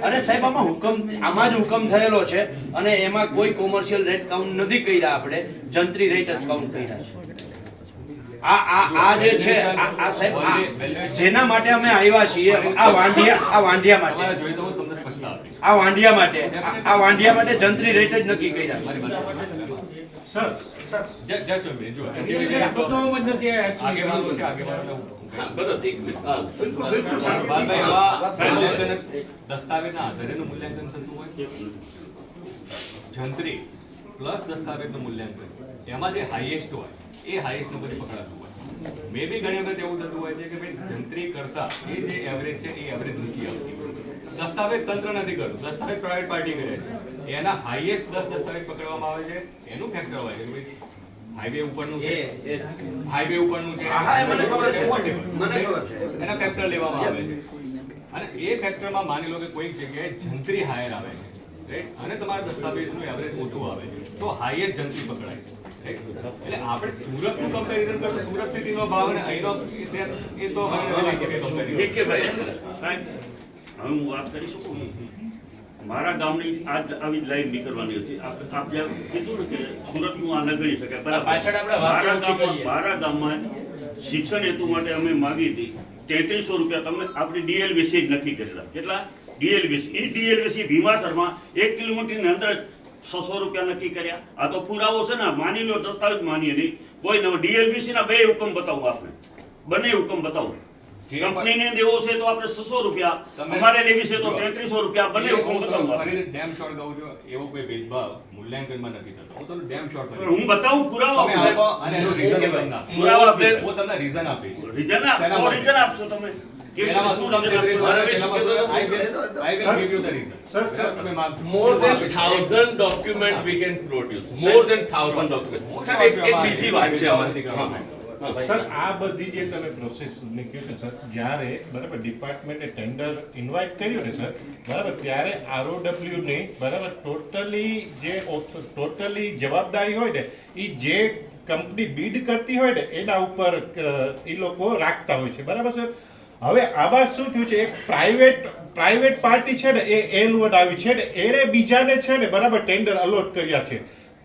અરે સાહેબ, આમાં જ હુકમ થયેલો છે અને એમાં કોઈ કોમર્શિયલ રેટ કાઉન્ટ નથી કર્યા, આપણે જંત્રી રેટ જ કાઉન્ટ કર્યા છે. આ જે છે આ સાહેબ જેના માટે અમે આવ્યા છીએ, આ વાંઢિયા માટે, જોઈએ તો હું તમને સ્પષ્ટતા આપીશ. આ વાંઢિયા માટે જંત્રી રેટ જ નક્કી કર્યા છે. મારી વાત સાંભળો. સર just a minute, જો બધું જ નથી આ actually. આગેવાનો છે, આગેવાનોને હા, બરોબર, એક મિનિટ. હા, બાલભાઈ, આવા દસ્તાવેજના આધારેનું મૂલ્યાંકન થતું હોય, જંત્રી પ્લસ દસ્તાવેજનું મૂલ્યાંકન, એમાં જે હાઈએસ્ટ હોય એ હાઈએસ્ટ નું પછી પકડાતું હોય. મે બી ઘણી વખત એવું થતું હોય છે કે ભાઈ જંત્રી કરતા એ જે એવરેજ છે એ એવરેજ નથી આવતી. દસ્તાવેજ તંત્ર નથી કરતું, દસ્તાવેજ પ્રાઇવેટ પાર્ટી કરે છે, એના હાઈએસ્ટ 10 દસ્તાવેજ પકડવામાં આવે છે, એનું ફેક્ટર હોય છે કે ભાઈ હાઈવે ઉપરનું છે, હાઈવે ઉપરનું છે, હા, એ મને ખબર છે, મને ખબર છે. એના ફેક્ટર લેવામાં આવે છે. અને એ ફેક્ટરમાં માની લો કે કોઈક જગ્યાએ જંત્રી હાયર આવે છે, રાઈટ? અને તમારા દસ્તાવેજનું એવરેજ ઓછું આવે છે, તો હાઈએસ્ટ જંત્રી પકડાય છે. એટલે આપણે સુરતનું કમ્પેરિઝન કરશું, સુરત સિટીનો ભાવ અને અહીંનો એ તો ભાઈ સાહેબ, હવે હું વાત કરી શકું? મારા ગામની આજ આવી જ લાઈન નીકળવાની હતી. આપ જ્યાં કીધું ને કે સુરતનું આ ન ગણી શકાય, બરાબર. મારા ગામમાં શિક્ષણ હેતુ માટે અમે માગી હતી 3300 રૂપિયા. તમે આપણી ડીએલવીસી જ નક્કી કરેલા. કેટલા ડીએલવીસી? એ ડીએલવીસી ભીમાસરમાં 1 કિલોમીટરની અંદર 600 રૂપિયા નક્કી કર્યા. આ તો પુરાવો છે ને, માની લો, દસ્તાવેજ માનીએ નહીં કોઈ. ડીએલવીસી ના 2 હુકમ બતાવું આપણે, બંને હુકમ બતાવું. કંપનીને દેવો છે તો આપણે 600 રૂપિયા, અમારે લેવી છે તો 3300 રૂપિયા, બંને હુકમ બતાવું. ડેમ શોર્ટ કહું છું, એવો કોઈ ભેદભાવ મૂલ્યાંકનમાં નથી થતો. હું તમને ડેમ શોર્ટ કહું, હું બતાવું પુરાવો. તમે આપો અને એનું રીઝન તમને પુરાવો આપે. હું તમને રીઝન આપીશ. રીઝન આપશો તમે? એનામાં શું કામ છે? I will give you the reason. Sir, તમે માગો. more than 1000 document we can produce, more than 1000 document. સાહેબ, એક બીજી વાત છે અમારી. સર, આ બધી જે તમે પ્રોસેસ કહ્યું છે સર, જ્યારે બરાબર ડિપાર્ટમેન્ટે ટેન્ડર ઇન્વાઇટ કર્યું ને સર, બરાબર, ત્યારે ROW ની બરાબર ટોટલી જવાબદારી હોય ને એ જે કંપની બીડ કરતી હોય ને એના ઉપર એ લોકો રાખતા હોય છે, બરાબર સર. હવે આમાં શું થયું છે, એક પ્રાઇવેટ પાર્ટી છે ને, એ L1 આવી છે ને, એને બીજાને છે ને બરાબર ટેન્ડર અલોટ કર્યા છે.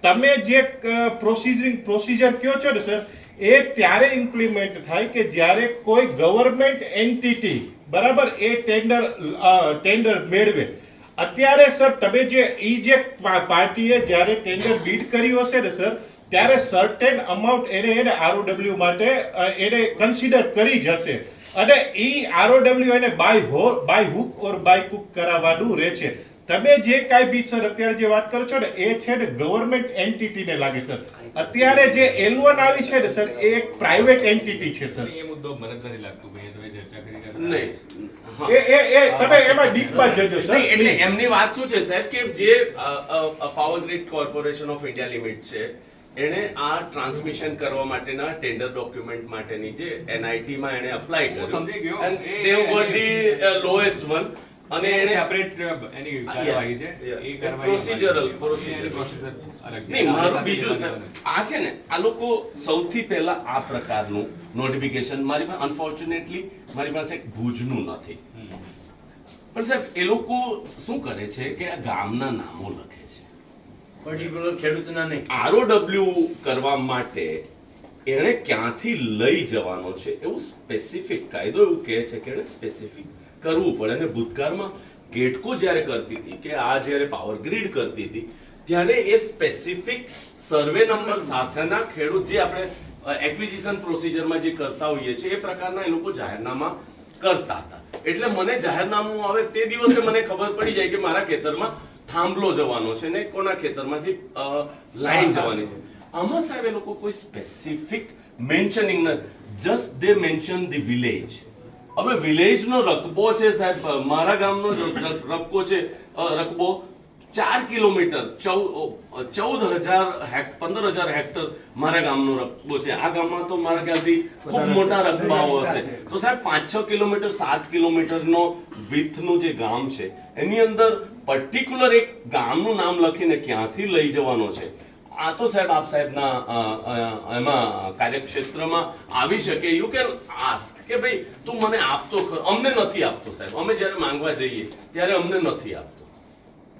તમે જે પ્રોસીજર કયો છો ને સર, એ ત્યારે ઇમ્પ્લિમેન્ટ થાય કે જ્યારે કોઈ ગવર્મેન્ટ એન્ટિટી બરાબર એ ટેન્ડર મેળવે. અત્યારે સર તમે જે પાર્ટીએ જ્યારે ટેન્ડર બીડ કર્યું હશે ને સર, ત્યારે સર્ટેન અમાઉન્ટ એને ROW માટે એને કન્સિડર કરી જશે અને ઈ ROW એને બાય હુક ઓર બાય કુક કરાવવાનું રહે છે. તમે જે કાંઈ બી સર અત્યારે જે વાત કરો છો ને, એ છે ને ગવર્મેન્ટ એન્ટિટીને લાગે સર. અત્યારે જે L1 આવી છે ને સર, એ એક પ્રાઇવેટ એન્ટિટી છે સર. એ મુદ્દો મને નથી લાગતું ભાઈ તમે ચર્ચા કરી નહીં. તમે એમાં ડીપમાં જજો સર. એટલે એમની વાત શું છે સાહેબ કે જે power grid corporation of India limit છે, એને આ ટ્રાન્સમિશન કરવા માટેના ટેન્ડર ડોક્યુમેન્ટ માટેની જે NIT માં એને અપ્લાય કર્યું, સમજી ગયો. and they got the lowest one. અને એને સેપરેટ એની કાર્યવાહી છે, એ પ્રોસિજરલ પ્રોસેસર અલગ છે. નહીં, મારું બીજું છે આ છે ને, આ લોકો સૌથી પહેલા આ પ્રકારનું નોટિફિકેશન મારી પાસે અનફોર્ચ્યુનેટલી મારી પાસે ભુજનું નથી, પણ સાહેબ એ લોકો શું કરે છે કે આ ગામના નામો લખે છે. પર્ટિક્યુલર ખેડૂતના નહીં. ROW કરવા માટે એને ક્યાંથી લઈ જવાનો છે એવું સ્પેસિફિક કાયદો એવું કહે છે કે એને સ્પેસિફિક કરવું પડે. અને ભૂતકાળમાં ગેટકો જ્યારે કરતી હતી કે આ જ્યારે પાવર ગ્રીડ કરતી હતી ત્યારે એ સ્પેસિફિક સર્વે નંબર સાથેના ખેડૂત જે આપણે એક્વિઝિશન પ્રોસિજરમાં જે કરતા હોઈએ છીએ એ પ્રકારના એ લોકો જાહેરનામા કરતા હતા. એટલે મને જાહેરનામું આવે તે દિવસે મને ખબર પડી જાય કે મારા ખેતરમાં થાંભલો જવાનો છે ને કોના ખેતરમાંથી લાઈન જવાની છે. આમાં સાહેબ એ લોકો કોઈ સ્પેસિફિક મેન્શનિંગ નથી, just the mention the village. હવે વિલેજ નો રકબો છે સાહેબ, મારા ગામનો રકબો છે, રકબો 4 કિલોમીટર 15,000 હેક્ટર મારા ગામનો રકબો છે. આ ગામમાં તો મારા ખ્યાલથી ખૂબ મોટા રકબાઓ હશે. તો સાહેબ 5-6 કિલોમીટર 7 કિલોમીટરનો વિથનું જે ગામ છે એની અંદર પર્ટિક્યુલર એક ગામનું નામ લખીને ક્યાંથી લઈ જવાનો છે, આ તો સાહેબ આપ સાહેબના એમાં કાર્યક્ષેત્રમાં આવી શકે. યુ કેન આસ્ક કે ભાઈ તું મને આપતો ખરો. અમને નથી આપતો સાહેબ. અમે જ્યારે માંગવા જઈએ ત્યારે અમને નથી આપતો.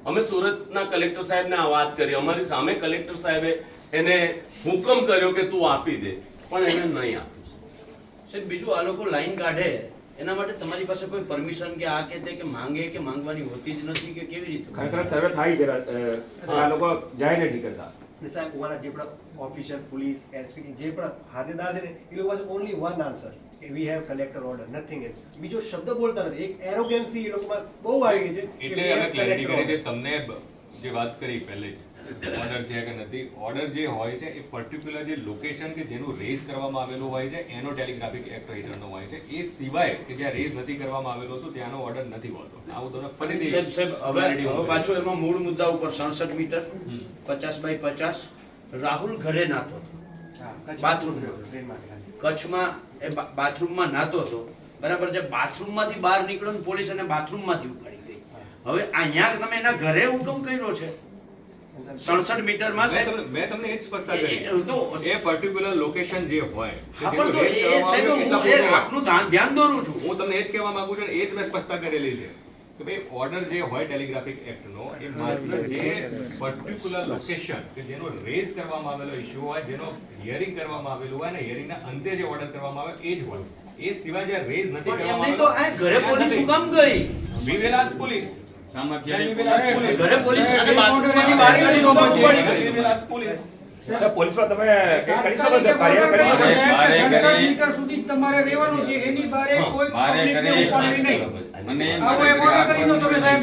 અમે સુરતના કલેક્ટર સાહેબને આ વાત કરી, અમારી સામે કલેક્ટર સાહેબે એને હુકમ કર્યો કે તું આપી દે, પણ એને નહીં આપ્યું. સાહેબ બીજું આ લોકો લાઈન કાઢે એના માટે તમારી પાસે કોઈ પરમિશન કે આ કે તે કે માંગે કે માંગવાની હોતી જ નથી કે કેવી રીતે? ખરેખર સર્વે થાય છે, આ લોકો જાય નથી કરતા. ને સાહેબ અમારા જે પણ ઓફિસર પોલીસ એસપી જે પણ હાદેદાર છે ને એ લોકો પાસે ઓનલી વન આન્સર કે we have collector order, nothing else. બીજો શબ્દ બોલતા નથી. એક એરોગન્સી એ લોકોમાં બહુ આવી ગઈ છે. એટલે અમે ક્લેરિટી કરી કે તમને જે વાત કરી પહેલે ઓર્ડર છે કે નથી, ઓર્ડર જે હોય છે એ પર્ટિક્યુલર જે લોકેશન કે જેનું રેઝ કરવામાં આવેલું હોય છે એનો ટેલિગ્રાફિક એક્ટ હેઠળનો હોય છે. એ સિવાય કે જ્યાં રેઝ નથી કરવામાં આવેલો તો ત્યાંનો ઓર્ડર નથી હોતો. આવું તમને ફરીથી સાહેબ હવે પાછો એમાં મૂળ મુદ્દા ઉપર 67 મીટર 50x50 રાહુલ ઘરે નાતો હતો, બાથરૂમ કચ્છમાં એ બાથરૂમમાં નાતો હતો, બરાબર છે. બાથરૂમમાંથી બહાર નીકળ્યો ને પોલીસ એને બાથરૂમમાંથી ઉપાડી ગઈ. હવે અહીંયા તમે એના ઘરે હુકમ કર્યો છે 67 મીટરમાં. મેં તમને એ જ સ્પષ્ટતા કરી એ પર્ટિક્યુલર લોકેશન જે હોય હા, પણ તો એ સાહેબ હું એ આપનું ધ્યાન દોરું છું. હું તમને એ જ કહેવા માંગુ છું ને એ જ મેં સ્પષ્ટતા કરેલી છે કે ભાઈ ઓર્ડર જે હોય ટેલિગ્રાફિક એક્ટનો એ માત્ર જે પર્ટિક્યુલર લોકેશન કે જેનો રેઝ કરવામાં આવેલો ઇશ્યુ હોય, જેનો હિયરિંગ કરવામાં આવેલું હોય ને હિયરિંગના અંતે જે ઓર્ડર કરવામાં આવે એ જ હોય. એ સિવાય જે રેઝ નથી પણ કરવામાં એમની તો આ ઘરે પોલીસ શું કામ ગઈ? We will ask police. ઘરે પોલીસ અને બાથરૂમમાંથી બહાર નીકળી તો કામ ઉપાડી ગઈ. We will ask police. સાહેબ, પોલીસમાં તમે કંઈ કરી શકો છો, કાર્ય કરી શકો છો. 67 મીટર સુધી તમારે રહેવાનું છે, એની બહાર કોઈ પબ્લિકને ઉપાડવી નહીં. આવો એક ઓર્ડર કરી દો તમે સાહેબ.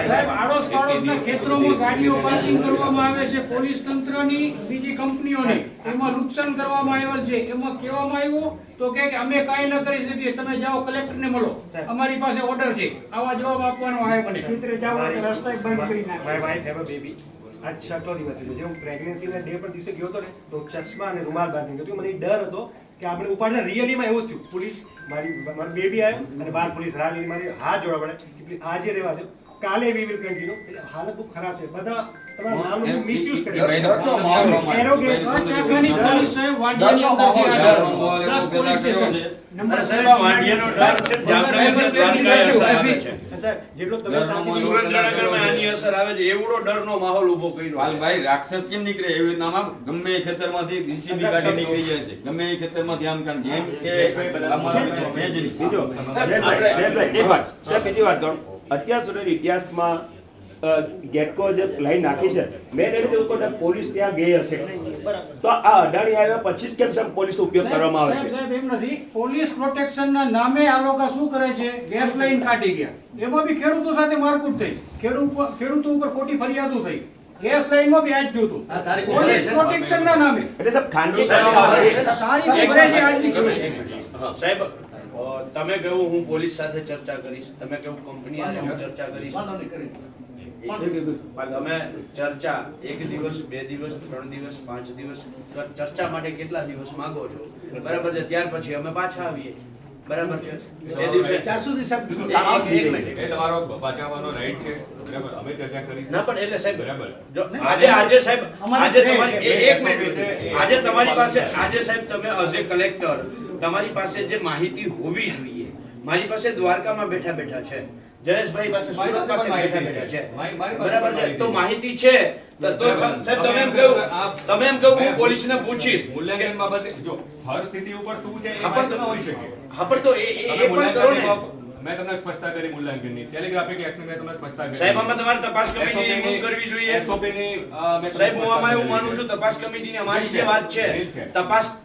સાહેબ આડોશ પાડોશના ખેતરોમાં ગાડીઓ પાર્કિંગ કરવામાં આવે છે પોલીસ તંત્રની, બીજી કંપનીઓની. એમાં નુકસાન કરવામાં આવેલ છે. એમાં કહેવામાં આવ્યું તો કે અમે કાંઈ ન કરી શકીએ, તમે જાઓ કલેક્ટરને મળો, અમારી પાસે ઓર્ડર છે. આવા જવાબ આપવાનો આવે મને. રસ્તા બંધ કરી નાખે. My wife have a baby. આજ 6 દિવસ થયો છે. હું પ્રેગ્નન્સીના ડે પર દિવસે ગયો હતો ને તો ચશ્મા અને રૂમાલ બાંધીને ગયો હતો. મને ડર હતો કે આપણે ઉપાડતા રિયલીમાં એવું થયું. પોલીસ મારી બેબી આવ્યો અને બાર પોલીસ રાહ જોઈ, મારી હાથ જોડવા પડે કે આજે રહેવા દો, કાલે વી વિલ કન્ટિન્યુ. એટલે હાલત બહુ ખરાબ છે. બધા તમારા નામનું મિસયુઝ કરે છે. એરોગેન્સ કચ્છ આખાની પોલીસ સાહેબ વાંડિયાની અંદર છે. આ 10 પોલીસ સ્ટેશન નંબર સાહેબ આ વાંડિયાનો ડર છે, જામનગર દ્વારકાએ અસર આવે છે. સાહેબ જેટલો તમે શાંતિ સુરેન્દ્રનગરમાં આની અસર આવે છે. એવડો ડરનો માહોલ ઉભો કર્યો. ભાઈ રાક્ષસ કેમ નીકળે એવી રીતના ગમે એ ખેતરમાંથી DCB ગાડી નીકળી જાય છે, ગમે એ ખેતરમાંથી આમ કામ જેમ કે અમારા મેં જ નહીં. બીજો એક વાત સાહેબ, બીજી વાત કરું. અત્યાર સુધી ઇતિહાસમાં ગેટકો જે લાઈન નાખી છે મેં એવી રીતે પોલીસ ત્યાં ગઈ હશે, તો આ અડાણી આવ્યા પછી જ કેમ સાહેબ પોલીસનો ઉપયોગ કરવામાં આવે છે? સાહેબ એમ નથી. પોલીસ પ્રોટેક્શનના નામે આ લોકો શું કરે છે, ગેસ લાઈન કાઢી ગયા. એમાં બી ખેડૂતો સાથે મારકૂટ થઈ, ખેડૂતો ઉપર ખોટી ફરિયાદો થઈ. ગેસ લાઈનમાં બી આજ જોતું પોલીસ પ્રોટેક્શનના નામે. એટલે સાહેબ ખાનગી સારી ભરે છે આજની ખેડૂત. સાહેબ તમે કહ્યું હું પોલીસ સાથે ચર્ચા કરીશ, તમે કહ્યું કંપની સાથે હું ચર્ચા કરીશ. તમે ચર્ચા 1 દિવસ 2 દિવસ 3 દિવસ 5 દિવસ ચર્ચા માટે કેટલા દિવસ માંગો છો, બરાબર છે? ત્યાર પછી અમે પાછા આવીએ, બરાબર છે? એ દિવસે ત્યાં સુધી સાહેબ એક મિનિટ, એ તમારો બચાવવાનો રાઈટ છે, બરાબર. અમે ચર્ચા કરીશું. ના પણ એટલે સાહેબ બરાબર. આજે સાહેબ આજે તમારી એક મિનિટ, આજે તમારી પાસે આજે સાહેબ તમે એઝ એ કલેક્ટર તમારી પાસે જે માહિતી હોવી જોઈએ મારી પાસે દ્વારકામાં બેઠા બેઠા છે, જયેશભાઈ પાસે સુરત પાસે બેઠા બેઠા છે, બરાબર છે? તો માહિતી છે તો સાહેબ તમે એમ કહો હું પોલીસને પૂછીશ મૂલ્યાંકન બાબતે જો સ્થળ સ્થિતિ ઉપર શું છે એ હા, પણ માહિતી ન હોઈ શકે. હા, પણ તો એ પણ કરો ને મેં તમને સ્પષ્ટતા કરી મૂલ્યાંકનની, ટેલિગ્રાફિક એક્ટની મેં તમને સ્પષ્ટતા કરી. સાહેબ આમાં તમારે તપાસ કમિટી નિમણૂક કરવી જોઈએ. SOP ની મેં સાહેબ હું આમાં એવું માનું છું તપાસ કમિટીની અમારી જે વાત છે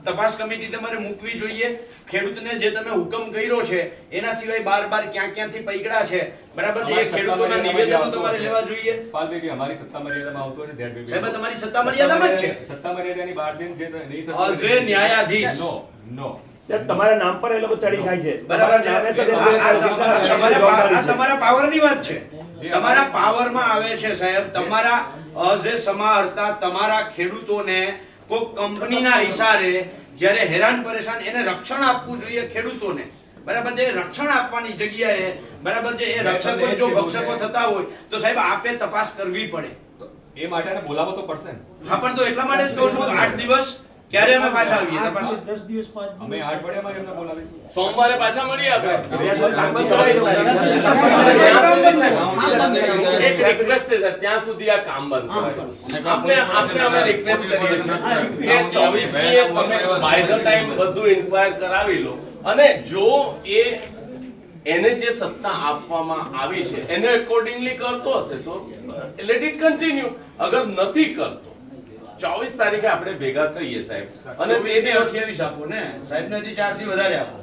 તપાસ કમિટી તમારે મૂકવી જોઈએ. ખેડૂતને જે તમે હુકમ કર્યો છે એના સિવાય બાર ક્યાંથી પૈકડા છે, બરાબર છે? એ ખેડૂતોના નિવેદનો તમારે લેવા જોઈએ. પાલભાઈ અમારી સત્તા મર્યાદામાં આવતો છે that way. સાહેબ તમારી સત્તા મર્યાદામાં જ છે. સત્તા મર્યાદાની બહાર જઈને જે નહીં થતું As a ન્યાયાધીશ. નો સાહેબ તમારા નામ પર એ લોકો ચડી થાય છે. બરાબર છે? નામે સાથે આ તમારા પાવરની વાત છે. તમારા પાવરમાં આવે છે સાહેબ, તમારા જે સમાહર્તા તમારા ખેડૂતોને કોઈ કંપનીના ઈશારે જ્યારે હેરાન પરેશાન એને રક્ષણ આપવું જોઈએ ખેડૂતોને, બરાબર છે? રક્ષણ આપવાની જગ્યાએ, બરાબર છે, એ રક્ષકો જો ભક્ષકો થતા હોય તો સાહેબ આપે તપાસ કરવી પડે. એ માટે બોલાવો તો પડશે ને. હા, પણ તો એટલા માટે જ કહું છું 8 દિવસ ક્યારે અમે પાછા આવીએ તપાસ? 10 દિવસ 5 અમે 8 અઠવાડિયામાં એમને બોલાવીશું. સોમવારે પાછા મળીએ આપણે. એક રિક્વેસ્ટ છે સર, ત્યાં સુધી આ કામ બંધ કરાય. આપણે અમે રિક્વેસ્ટ કરીએ છીએ કે 24મીએ તમે બાય ધ ટાઈમ બધું ઇન્ક્વાયર કરાવી લો, અને જો એને જે સત્તા આપવામાં આવી છે એને અકોર્ડિંગલી કરતો હશે તો લેટ ઇટ કન્ટિન્યુ. અગર નથી કરતો 24 તારીખે આપણે ભેગા થઈએ સાહેબ, અને 2 દિવસ 28 આપો ને સાહેબ ને 4 દી વધારે આપો.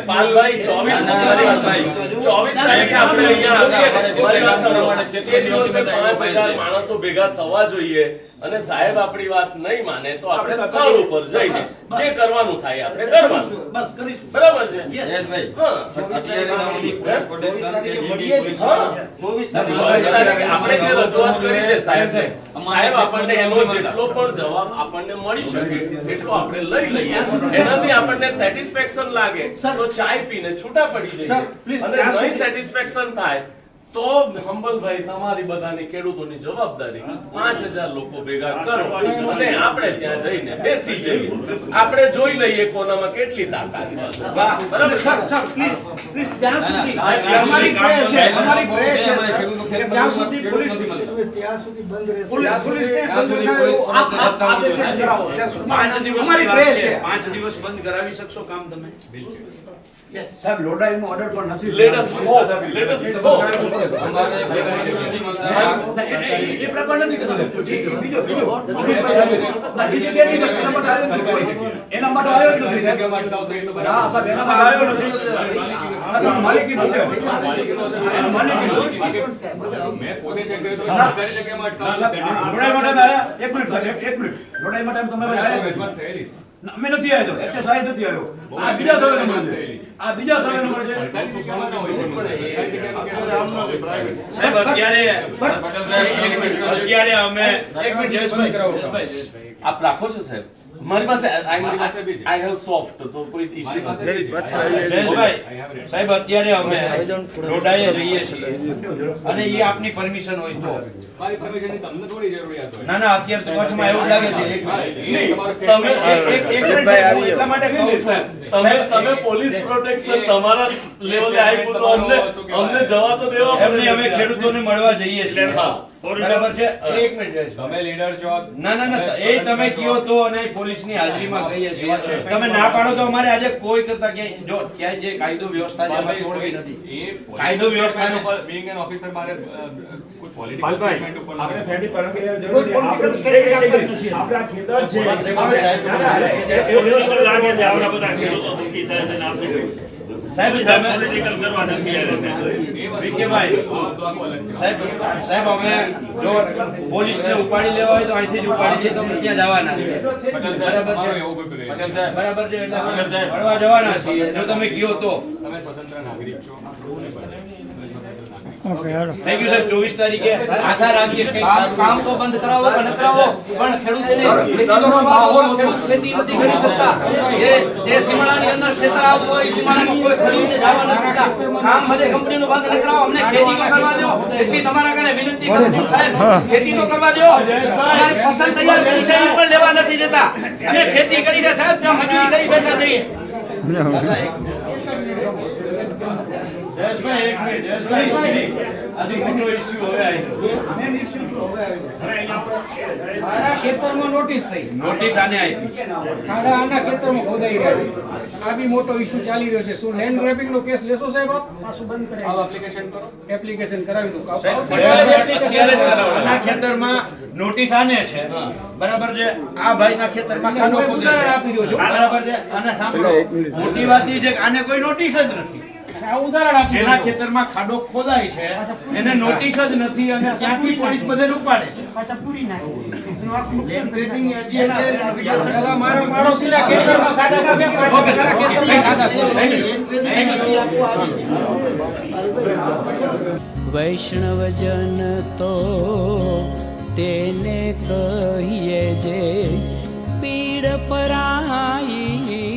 પાલભાઈ 24 તારીખે આપણે અહીંયા આવીએ. મારી વાત સાંભળો. તે દિવસે 5000 માણસો ભેગા થવા જોઈએ, અને સાહેબ આપણી વાત નહીં માને તો આપણે સ્થળ ઉપર જઈને જે કરવાનું થાય આપણે કરવાનું. બસ કરીશું. બરાબર છે? જયેશભાઈ, હા. આપણે જે રજૂઆત કરી છે સાહેબને, સાહેબ આપણને એનો જેટલો પણ જવાબ આપણને મળી શકે એટલો આપણે લઈ લઈએ. એનાથી આપણને સેટિસ્ફેક્શન લાગે તો ચાય પીને છૂટા પડી જઈએ, અને નહીં સેટિસ્ફેક્શન થાય તો હંબલભાઈ તમારી બધાની ખેડૂતોની જવાબદારી 5000 લોકો ભેગા કરો અને આપણે ત્યાં જઈને બેસી જઈએ. આપણે જોઈ લઈએ કોનામાં કેટલી તાકાત છે. બરાબર છે? સર પ્લીઝ ત્યાં સુધી અમારી પ્રે છે કે ત્યાં સુધી પોલીસ બંધ રહેશે. પોલીસને આદેશ કરાવો. 5 દિવસ અમારી પ્રે છે. 5 દિવસ બંધ કરાવી શકશો કામ તમે? સાહેબ લોડાઈનો ઓર્ડર પણ નથી. Let us hope. Let us hope. એ પ્રમાણે નથી કરતો. બીજો એના માટે આવ્યો જ નથી. હા સાહેબ, એના માટે આવ્યો નથી. માલિકી નથી. એનો માલિકી નથી. મેં પોતે ચેક કર્યું તો સરકારી જગ્યામાં અટકાવવાનું. લોડાઈ માટે આવ્યા. એક મિનિટ લોડાઈ માટે તમે આવ્યા. રજૂઆત થયેલી છે. અમે નથી આવ્યો. એટલે સાહેબ નથી આવ્યો. આ બીજા સર્વે નંબર છે. આ બીજા સર્વે નંબર છે. સરકારી જગ્યામાં ના હોય છે. સરકારી જગ્યામાં સાહેબ અત્યારે અમે એક મિનિટ જયેશભાઈ આપ રાખો છો સાહેબ? મારી પાસે આઈ હેવ સોફ્ટ, તો કોઈ ઇશ્યુ નથી. જયેશભાઈ સાહેબ અત્યારે અમે રોડાએ રહીએ છીએ, અને એ આપની પરમિશન હોય તો. મારી પરમિશનની તમને થોડી જરૂરિયાત હોય. ના અત્યારે તો કચ્છમાં એવું લાગે છે એક મિનિટ એટલા માટે કહું છું તમે પોલીસ પ્રોટેક્શન તમારા લેવલે આપ્યું તો અમને જવા તો દેવો. એમને અમે ખેડૂતોને મળવા જઈએ છીએ. હા. બરાબર છે? એક મિનિટ જયેશભાઈ. તમે લીડર છો. ના એ તમે કયો તો, અને પોલીસની હાજરીમાં કહીએ છીએ. તમે ના પાડો તો અમારે આજે કોઈ કરતા ક્યાંય જો ક્યાંય જે કાયદો વ્યવસ્થા છે એમાં તોડવી નથી. કાયદો વ્યવસ્થા પર બીઈંગ એન ઓફિસર મારે કોઈ પોલિટિકલ પાલભાઈ, સ્ટેટમેન્ટ ઉપર આપણે નથી. સાહેબ પરમિશન જરૂર કોઈ છે. political statement આપતા નથી. આપણા ખેતર છે. લાગે છે આવડા બધા ખેડૂતો દુઃખી થાય છે ને આપણે સાહેબ તમે પોલિટિકલ કરવા નથી આવ્યા. વિકેભાઈ સાહેબ અમે જો પોલીસને ઉપાડી લેવા હોય તો અહીંથી જ ઉપાડી દઈએ તો અમે ત્યાં જવાના છીએ. પટેલ સાહેબ, બરાબર છે? એવું કોઈ પ્રેમ. પટેલ સાહેબ, બરાબર છે? એટલે અમે મળવા જવાના છીએ જો તમે કયો તો. તમે સ્વતંત્ર નાગરિક છો અને તમે સ્વતંત્ર નાગરિક છો. થેન્ક યુ સાહેબ. 24 તારીખે આશા રાખીએ કંઈક કામ સારું કામ તો બંધ કરાવો કે ન કરાવો પણ ખેડૂતોને ખેતીનો માહોલ ખેડૂત ખેતી નથી કરી શકતા. જે સીમાડાની અંદર ખેતર આવતું હોય સીમાડામાં કોઈ ખેડૂતને જવા નથી દેતા. કામ બધે કંપનીનું બંધ ન કરાવો, અમને ખેતી તો કરવા દો. એટલી તમારા કને વિનંતી કરું છું સાહેબ, ખેતી તો કરવા દો. અમારી ફસલ તૈયાર કરી છે એ પણ લેવા નથી દેતા. અમે ખેતી કરી છે સાહેબ, ત્યાં મજૂરી કરી બેઠા છીએ. જયેશભાઈ, એક મિનિટ. જયેશભાઈ, આજે મોટો ઇશ્યુ હવે આવ્યો. મારા ખેતરમાં નોટિસ થઈ, નોટિસ આને આપી. ખાડા આના ખેતરમાં ખોદાઈ રહ્યા છે. આ બી મોટો ઇશ્યુ ચાલી રહ્યો છે. શું લેન્ડ ગ્રેબિંગ નો કેસ લેશો સાહેબ આપ? એપ્લિકેશન કરાવી દો. આના ખેતરમાં નોટિસ આને છે, બરાબર છે. આ ભાઈના ખેતરમાં ખાડો ખોદે છે, આપી દો છો. બરાબર છે. અને સાંભળો, મોટી વાત એ છે કે આને કોઈ નોટિસ જ નથી. આ ઉદાહરણ આપી જેના ખેતરમાં ખાડો ખોદાય છે એને નોટિસ જ નથી અને ત્યાંથી પોલીસ બધે ઉપાડે છે. પેલા મારા પાડોશીના ખેતરમાં ખાડા ખોદ્યા, મારા ખેતરમાં ખાડા ખોદ્યા. વૈષ્ણવજન તો તેને કહીએ જે પીડ પરાઈ.